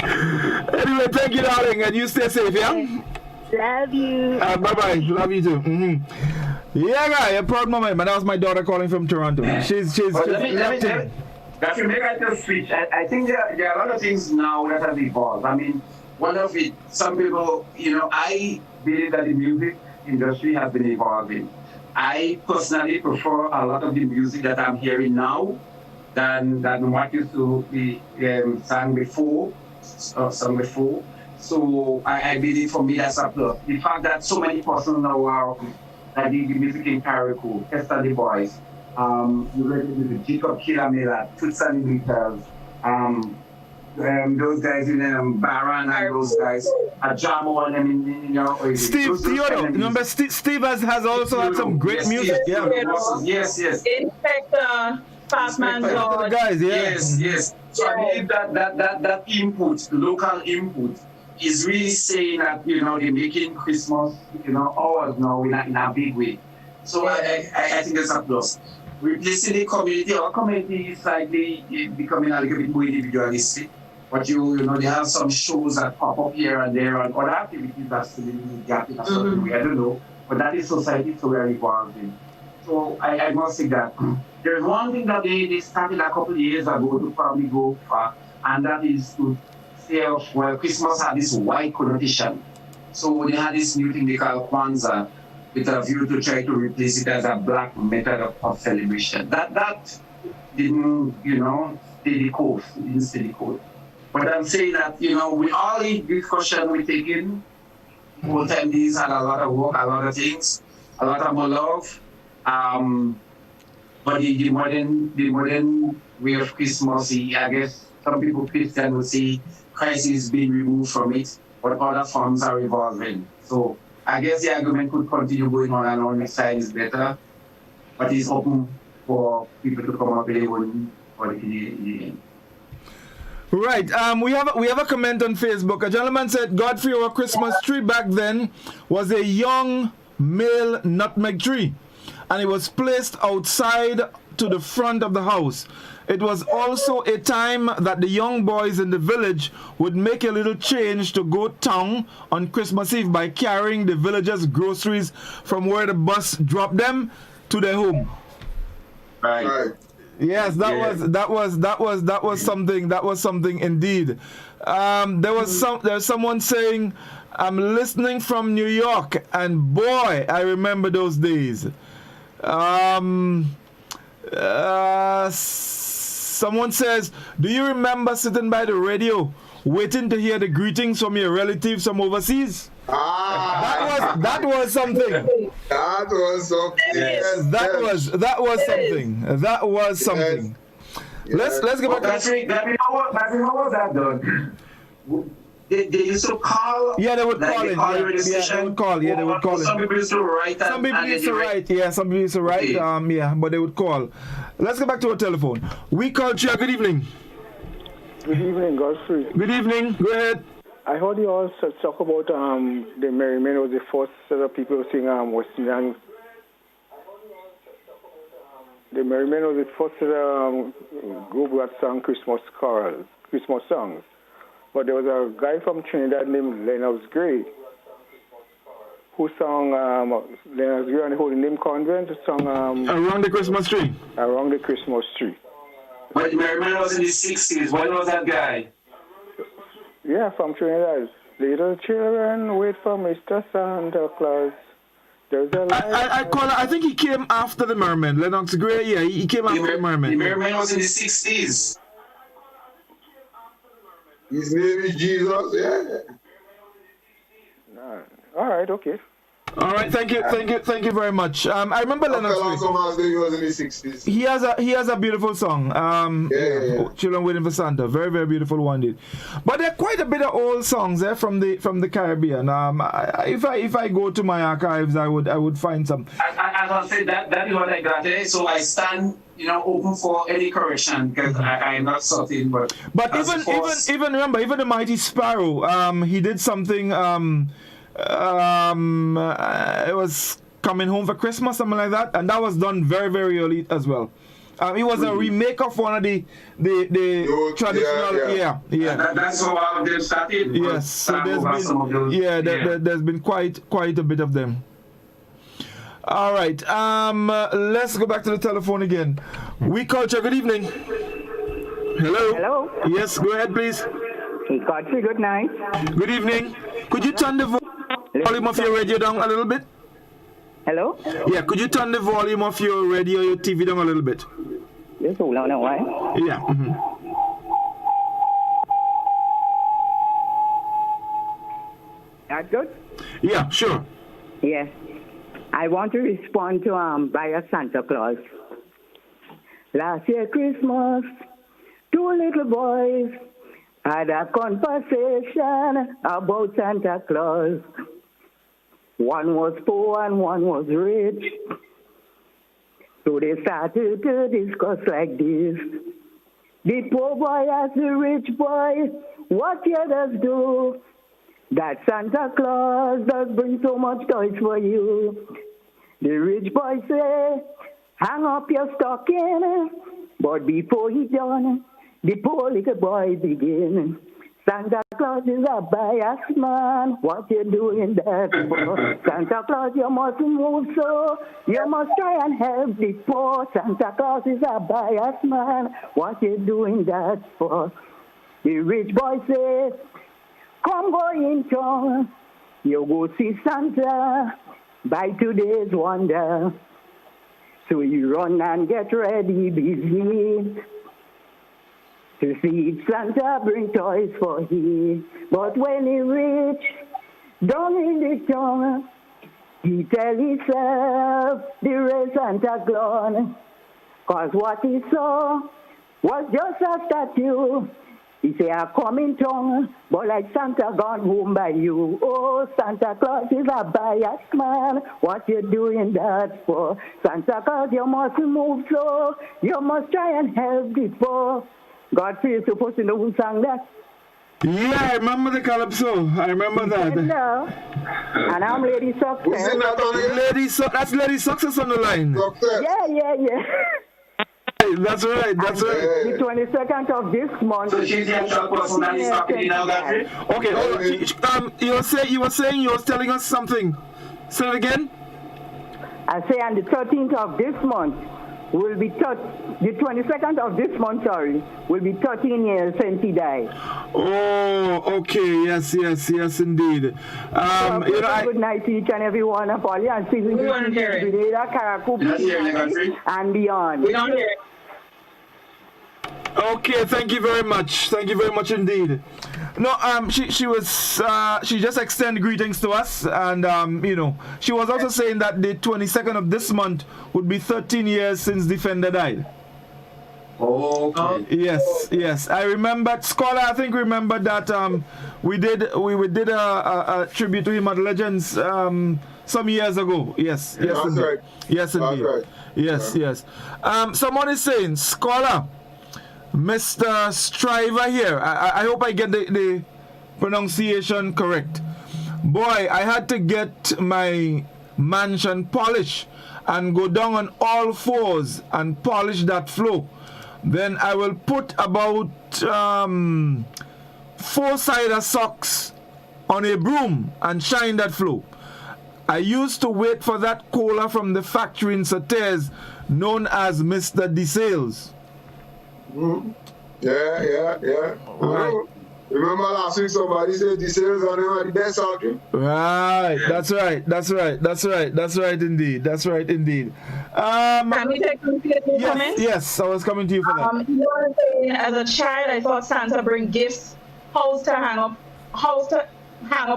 Anyway, thank you, darling. And you stay safe, yeah? Love you. Bye-bye. Love you, too. Mm-hmm. Yeah, guy, a proud moment. But that was my daughter calling from Toronto. She's That you make a switch. I think there are a lot of things now that have evolved. I mean, one of it, some people, I believe that the music industry has been evolving. I personally prefer a lot of the music that I'm hearing now than what used to be sung before. So I believe for me that's a plus. The fact that so many persons now are that the music in Carrico, Esther the Boys, you read with Jacob Killamela, Toots and Little, those guys in Baran and those guys, Jamo and them Steve Theodore. Remember, Steve has also had some great music. Yeah. Yes. Inspector, Fatman Lord. Guys, yeah. Yes. So I believe that input, local input, is really saying that they're making Christmas ours now in a big way. So I think that's a plus. Replacing the community, our community is slightly becoming a little bit more individualistic. But they have some shows that pop up here and there and other activities that still in the in a certain way. I don't know. But that is society, so we are evolving. So I must say that there's one thing that they started a couple of years ago to probably go far, and that is to say, well, Christmas had this white connotation. So they had this new thing they call Kwanzaa, with a view to try to replace it as a black method of celebration. That didn't, stay the course. It didn't stay the course. But I'm saying that, with all the discussion we're taking, both MDs had a lot of work, a lot of things, a lot of more love. But the modern way of Christmas, I guess some people Christian would say Christ is being removed from it. but other funds are revolving. So I guess the argument could continue going on and on which side is better, but it's open for people to come up with their own opinion. Right. We have a comment on Facebook. A gentleman said, Godfrey, our Christmas tree back then was a young male nutmeg tree, and it was placed outside to the front of the house. It was also a time that the young boys in the village would make a little change to go town on Christmas Eve by carrying the villagers' groceries from where the bus dropped them to their home. Right. Yes, that was something indeed. There's someone saying, I'm listening from New York, and boy, I remember those days. Someone says, do you remember sitting by the radio waiting to hear the greetings from your relatives from overseas? That was something. That was something. Yes, that was something. That was something. Yes. Let's get back. How was that done? They used to call. Yeah, they would call it. They would call. Yeah, they would call it. Some people used to write. Some people used to write. Yeah, some people used to write. Yeah, but they would call. Let's get back to our telephone. We called you. Good evening. Good evening, Godfrey. Good evening. Go ahead. I heard you all talk about the Merry Men was the first set of people sing West Indian. The Merry Men was the first set of group that sang Christmas carols, Christmas songs. But there was a guy from Trinidad named Lennox Gray who sang Lennox Gray and the Holy Name Convent sung Around the Christmas Tree. Around the Christmas Tree. But Merry Men was in the 60s. When was that guy? Yeah, from Trinidad. Little children wait for Mr. Santa Claus. There's a light. I think he came after the Merman. Lennox Gray, yeah, he came after the Merman. The Merman was in the 60s. His name is Jesus, yeah. All right, okay. All right, thank you very much. I remember Lennox Gray. He was in the 60s. He has a beautiful song. Children Waiting for Santa, very very beautiful one. Did, but there are quite a bit of old songs there from the Caribbean. If I go to my archives, I would find some. As I said, that is what I got there. So I stand, open for any correction because I am not certain. But even remember, even the Mighty Sparrow, he did something. It was Coming Home for Christmas, something like that, and that was done very very early as well. It was a remake of one of the traditional. Yeah. That's how they started. Yes, so there's been quite a bit of them. All right, let's go back to the telephone again. We culture. Good evening. Hello. Hello. Yes, go ahead, please. Godfrey, good night. Good evening. Could you turn the volume of your radio down a little bit? Hello? Yeah, could you turn the volume of your radio, your TV down a little bit? Yes, hold on, why? Yeah. Mm-hmm. That good? Yeah, sure. Yes. I want to respond to by a Santa Claus. Last year Christmas, two little boys had a conversation about Santa Claus. One was poor and one was rich. So they started to discuss like this. The poor boy asked the rich boy, what you does do? That Santa Claus does bring so much toys for you. The rich boy say, hang up your stocking. But before he done, the poor little boy begin. Santa Claus is a biased man. What you doing that for? Santa Claus, you mustn't move so. You must try and help the poor. Santa Claus is a biased man. What you doing that for? The rich boy say, come go in town. You go see Santa. Buy today's wonder. So you run and get ready, busy. To see Santa bring toys for he. But when he reach down in the town, he tell himself the real Santa Claus. Cause what he saw was just a statue He say, I come in town, but like Santa gone home by you. Oh, Santa Claus is a biased man. What you doing that for? Santa Claus, you must move slow. You must try and help the poor. God feels supposed to know who sang that. Yeah, I remember the calypso. I remember that. No. And I'm Lady Success. That's Lady Success on the line. Yeah. That's right. The 22nd of this month. So she's the actual person that is talking now, Gary? Okay, hold on. You were telling us something. Say it again. I say on the 13th of this month will be the 22nd of this month, will be 13 years since he died. Oh, okay. Yes, indeed. Good night to each and every one of all you and see you and beyond. We don't hear it. Okay, thank you very much. Thank you very much indeed. No, she just extended greetings to us, and she was also saying that the 22nd of this month would be 13 years since Defender died. Okay. Yes. I remember, Scholar, I think remembered that we did a tribute to him at Legends some years ago. Yes, indeed. Right. Yes, indeed. Right. Yes. Someone is saying, Scholar, Mr. Striver here, I hope I get the pronunciation correct. Boy, I had to get my mansion polished and go down on all fours and polish that floor. Then I will put about 4-sided socks on a broom and shine that floor. I used to wait for that cola from the factory in Sates known as Mr. DeSales. Yeah. Right. Remember last week somebody said the sales on them are the best argument? Right. That's right indeed. Can we take a few comments? Yes, I was coming to you for that. You were saying, as a child, I thought Santa bring gifts, house to hang up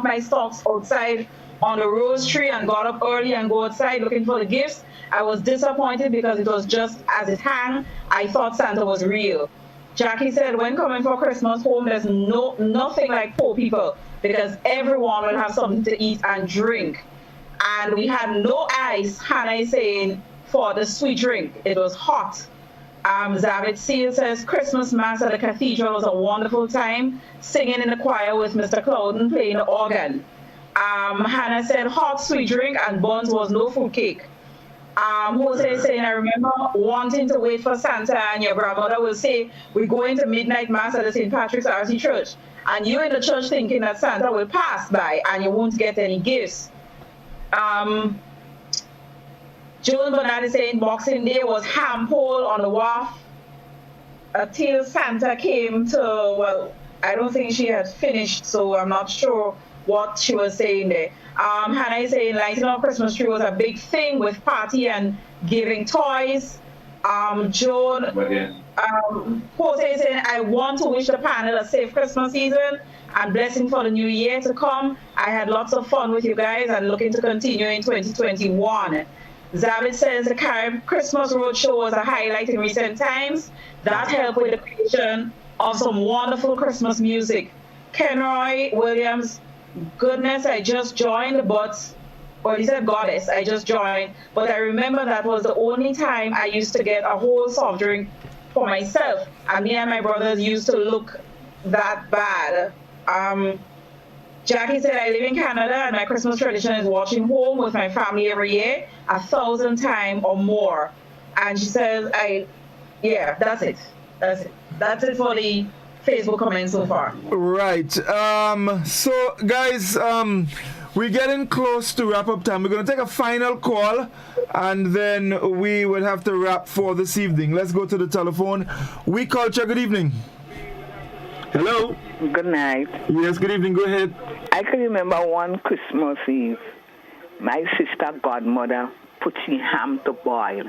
my socks outside on the rose tree, and got up early and go outside looking for the gifts. I was disappointed because it was just as it hung. I thought Santa was real. Jackie said, when coming for Christmas home, there's nothing like poor people because everyone will have something to eat and drink. And we had no ice, Hannah is saying, for the sweet drink. It was hot. Zavid Seal says, Christmas Mass at the Cathedral was a wonderful time, singing in the choir with Mr. Clouden playing the organ. Hannah said, hot sweet drink and buns was no fruit cake. Jose is saying, I remember wanting to wait for Santa, and your grandmother will say, we're going to midnight mass at the St. Patrick's RC Church. And you in the church thinking that Santa will pass by and you won't get any gifts. Joan Bernard is saying Boxing Day was ham pole on the wharf till Santa came to, well, I don't think she had finished, so I'm not sure what she was saying there. Hannah is saying lighting up Christmas tree was a big thing with party and giving toys. Joan, Jose is saying, I want to wish the panel a safe Christmas season and blessing for the new year to come. I had lots of fun with you guys and looking to continue in 2021. Zavid says the Carib Christmas Roadshow was a highlight in recent times. That helped with the creation of some wonderful Christmas music. Kenroy Williams, goodness, I just joined, he said goddess, I just joined, but I remember that was the only time I used to get a whole soft drink for myself, and me and my brothers used to look that bad. Jackie said, I live in Canada and my Christmas tradition is watching home with my family every year, 1,000 times or more. And she says, that's it. That's it for the Facebook comments so far. Right. So, guys, we're getting close to wrap-up time. We're going to take a final call, and then we will have to wrap for this evening. Let's go to the telephone. We Culture, good evening. Hello? Good night. Yes, good evening. Go ahead. I can remember one Christmas Eve, my sister godmother put she ham to boil,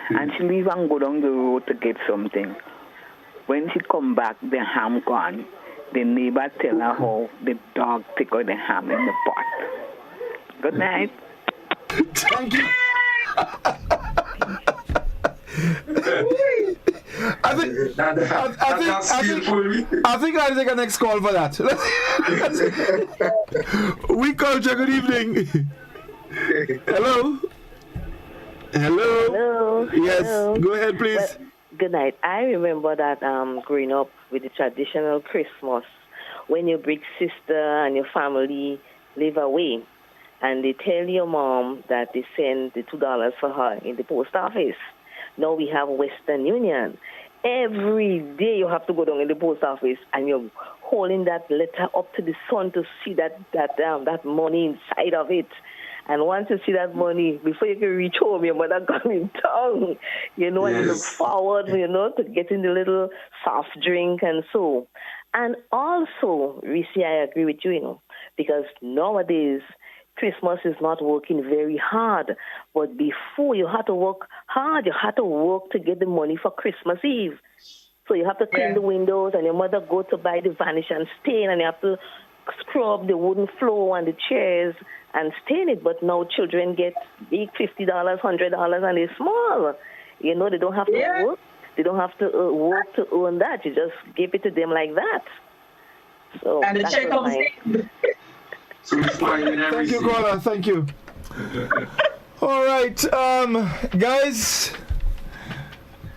and she leave and go down the road to get something. When she come back, the ham gone. The neighbor tell her how the dog take out the ham in the pot. Good night. Thank you. think I'll take a next call for that. We culture, good evening. Hello. Yes, Hello. go ahead, please. Well, good night. I remember that growing up with the traditional Christmas, when your big sister and your family live away, and they tell your mom that they send the $2 for her in the post office. Now we have Western Union. Every day you have to go down in the post office and you're holding that letter up to the sun to see that money inside of it. And once you see that money, before you can reach home, your mother coming down, and you look forward, to getting the little soft drink and so. And also, Reese, I agree with you, because nowadays, Christmas is not working very hard. But before, you had to work hard. You had to work to get the money for Christmas Eve. So you have to clean the windows, and your mother go to buy the varnish and stain, and you have to scrub the wooden floor and the chairs and stain it. But now children get big $50, $100, and they're small. They don't have to work. They don't have to work to earn that. You just give it to them like that. So and the check comes in. Thank you, caller. Thank you. All right, guys.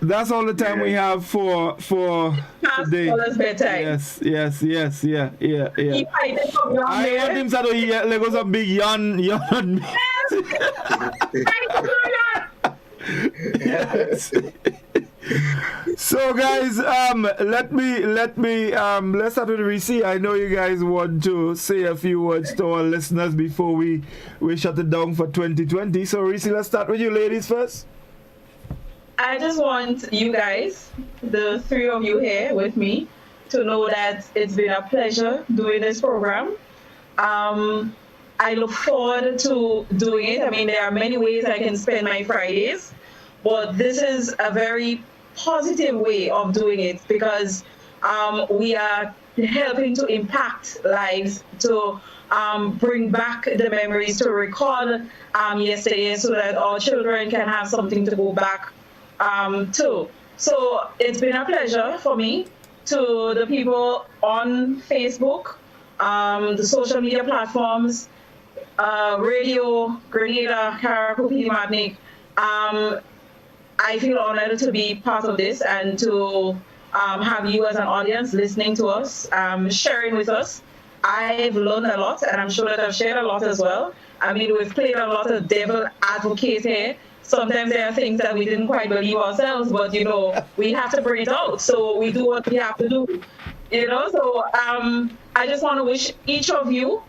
That's all the time we have for today. Yes. Yeah. I want him to hear like was a big yawn. Yes. So guys, let's start with Reese. I know you guys want to say a few words to our listeners before we shut it down for 2020. So Reese, let's start with you ladies first. I just want you guys, the three of you here with me, to know that it's been a pleasure doing this program. I look forward to doing it. I mean, there are many ways I can spend my Fridays, but this is a very positive way of doing it because we are helping to impact lives, to bring back the memories, to record yesterday so that our children can have something to go back to. So it's been a pleasure for me. To the people on Facebook, the social media platforms, radio, Grenada, Karakupi, Matnik, I feel honored to be part of this and to have you as an audience listening to us, sharing with us. I've learned a lot, and I'm sure that I've shared a lot as well. I mean, we've played a lot of devil advocate here. Sometimes there are things that we didn't quite believe ourselves, but, we have to bring it out. So we do what we have to do, So I just want to wish each of you,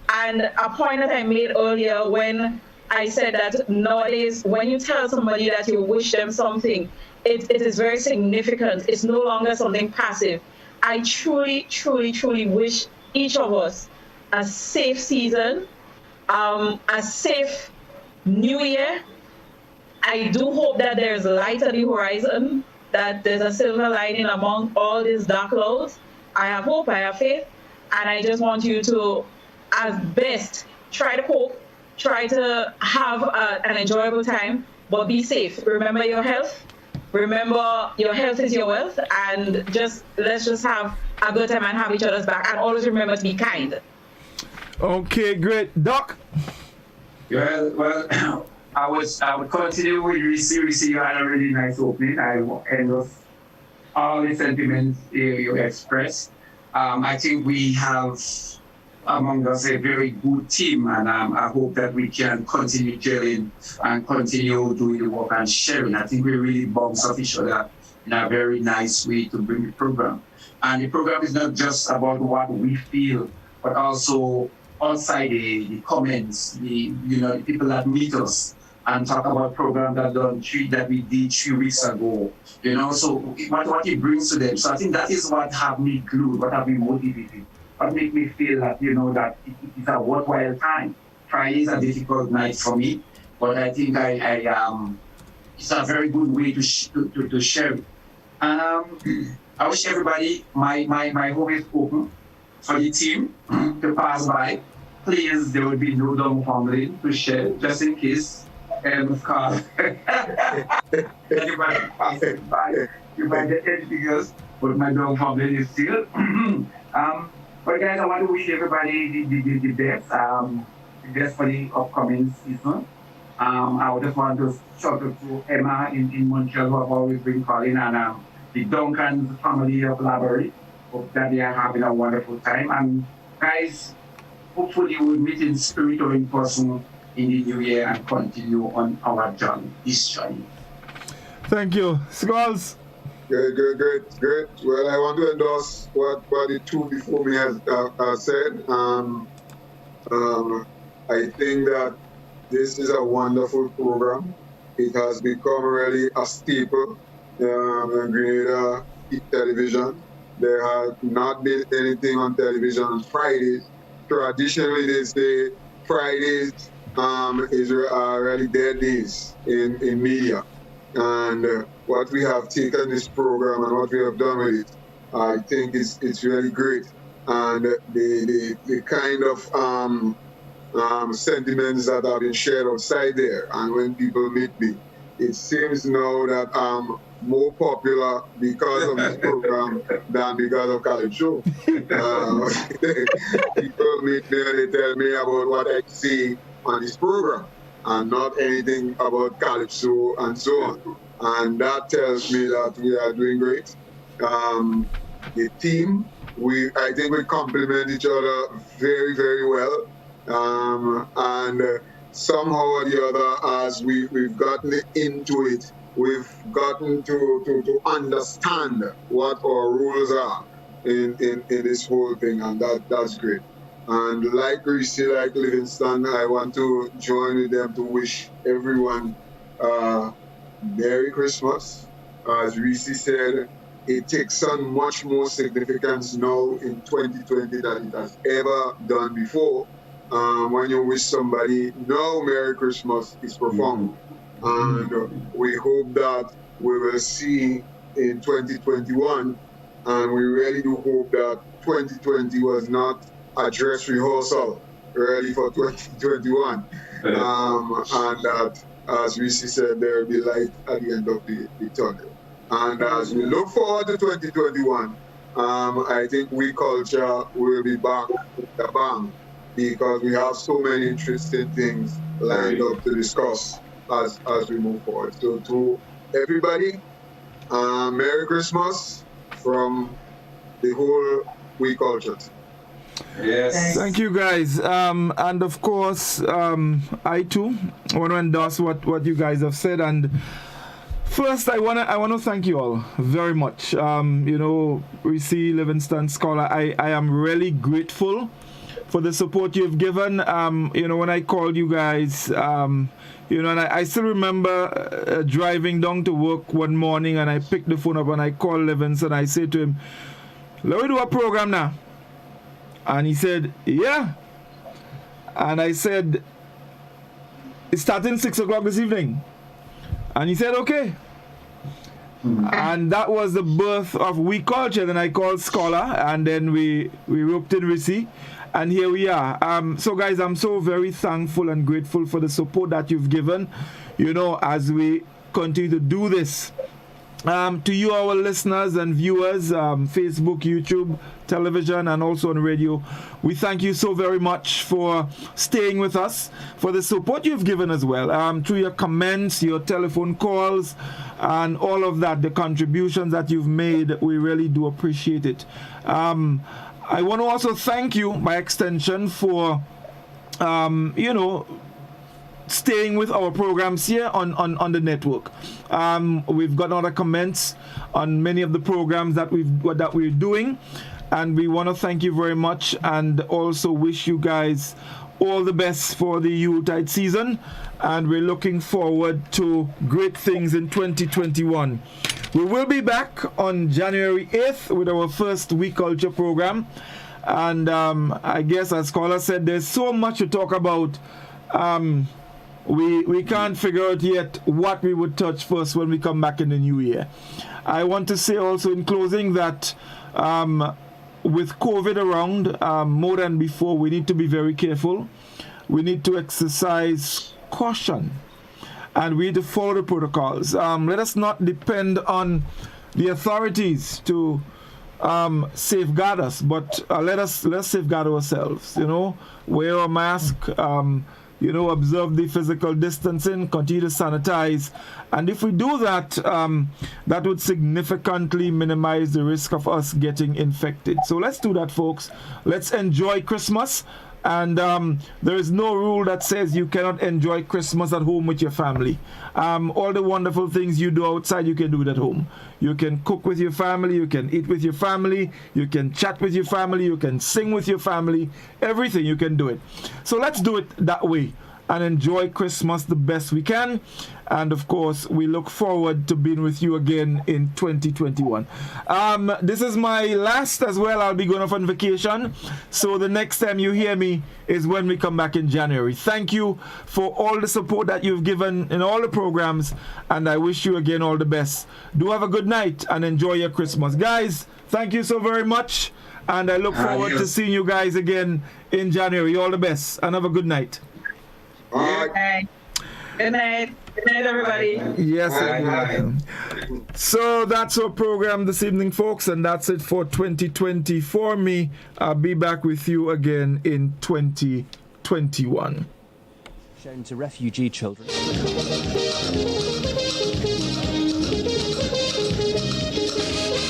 and a point that I made earlier when I said that nowadays, when you tell somebody that you wish them something, it is very significant. It's no longer something passive. I truly, truly, truly wish each of us a safe season, a safe new year. I do hope that there's light at the horizon, that there's a silver lining among all these dark clouds. I have hope, I have faith, and I just want you to, as best, try to cope, try to have an enjoyable time, but be safe. Remember your health. Remember your health is your wealth, and let's just have a good time and have each other's back, and always remember to be kind. Okay, great. Doc? Yeah, well, I would continue with Reese. You had a really nice opening. I end with all the sentiments you expressed. I think we have among us a very good team, and I hope that we can continue gelling and continue doing the work and sharing. I think we really bounce off each other in a very nice way to bring the program. And the program is not just about what we feel, but also outside the comments, the people that meet us and talk about programs that we did 3 weeks ago. So what it brings to them. So I think that is what have me glued, what have me motivated. What make me feel that that it is a worthwhile time. Friday is a difficult night for me, but I think it's a very good way to share it. I wish everybody my home is open for the team to pass by. Please, there will be no dumb fumbling to share, just in case. Everybody passing by. you might get anything else, but my dog family is still. But guys, I want to wish everybody the best. The best for the upcoming season. I would just want to shout out to Emma in Montreal, who have always been calling, and the Duncan family of Laborie. Hope that they are having a wonderful time. And guys, hopefully we'll meet in spirit or in person in the new year and continue on our journey, this journey. Thank you. Skulls. Great. Well, I want to endorse what the two before me has said. I think that this is a wonderful program. It has become really a staple in Grenada television. There has not been anything on television on Fridays. Traditionally, they say Fridays is really dead days in media. And what we have taken this program and what we have done with it, I think it's really great. And the kind of sentiments that have been shared outside there, and when people meet me, it seems now that I'm more popular because of this program than because of Calypso. People meet me and they tell me about what I see on this program and not anything about Calypso and so on. And that tells me that we are doing great. The team, I think we complement each other very, very well. And somehow or the other, as we've gotten into it, we've gotten to understand what our rules are in this whole thing, and that's great. And like Reese, like Livingston, I want to join with them to wish everyone Merry Christmas. As Reese said, it takes on much more significance now in 2020 than it has ever done before. When you wish somebody now Merry Christmas is profound. And we hope that we will see in 2021, and we really do hope that 2020 was not a dress rehearsal ready for 2021. And that, as Risi said, there will be light at the end of the tunnel. And as we look forward to 2021, I think We Culture will be back with a bang, because we have so many interesting things lined up to discuss as we move forward. So to everybody, Merry Christmas from the whole We Culture. Yes. Thank you, guys. And of course, I too want to endorse what you guys have said. And first, I wanna thank you all very much. Reese, Livingston, Scholar, I am really grateful for the support you've given. When I called you guys, and I still remember driving down to work one morning, and I picked the phone up and I called Livingston. I said to him, "Let me do a program now." And he said, "Yeah." And I said, "It's starting 6 o'clock this evening." And he said, "Okay." And that was the birth of We Culture. Then I called Scholar, and then we roped in Risi, and here we are. So guys, I'm so very thankful and grateful for the support that you've given, as we continue to do this. To you, our listeners and viewers, Facebook, YouTube, television, and also on radio, we thank you so very much for staying with us, for the support you've given as well, through your comments, your telephone calls, and all of that, the contributions that you've made. We really do appreciate it. I want to also thank you, by extension, for, staying with our programs here on the network. We've got other comments on many of the programs that we're doing, and we want to thank you very much, and also wish you guys all the best for the Yuletide season, and we're looking forward to great things in 2021. We will be back on January 8th with our first We Culture program, and I guess, as Scholar said, there's so much to talk about. We can't figure out yet what we would touch first when we come back in the new year. I want to say also in closing that with COVID around more than before, we need to be very careful. We need to exercise caution, and we need to follow the protocols. Let us not depend on the authorities to safeguard us, but let's safeguard ourselves. Wear a mask. Observe the physical distancing, continue to sanitize. And if we do that, that would significantly minimize the risk of us getting infected. So let's do that, folks. Let's enjoy Christmas. And there is no rule that says you cannot enjoy Christmas at home with your family. All the wonderful things you do outside, you can do it at home. You can cook with your family, you can eat with your family, you can chat with your family, you can sing with your family, everything, you can do it. So let's do it that way and enjoy Christmas the best we can. And of course, we look forward to being with you again in 2021. This is my last as well. I'll be going off on vacation. So the next time you hear me is when we come back in January. Thank you for all the support that you've given in all the programs. And I wish you again all the best. Do have a good night and enjoy your Christmas. Guys, thank you so very much. And I look forward to seeing you guys again in January. All the best and have a good night. Good night. Good night. Good night, everybody. Yes. So that's our program this evening, folks, and that's it for 2020 for me. I'll be back with you again in 2021. Shown to refugee children.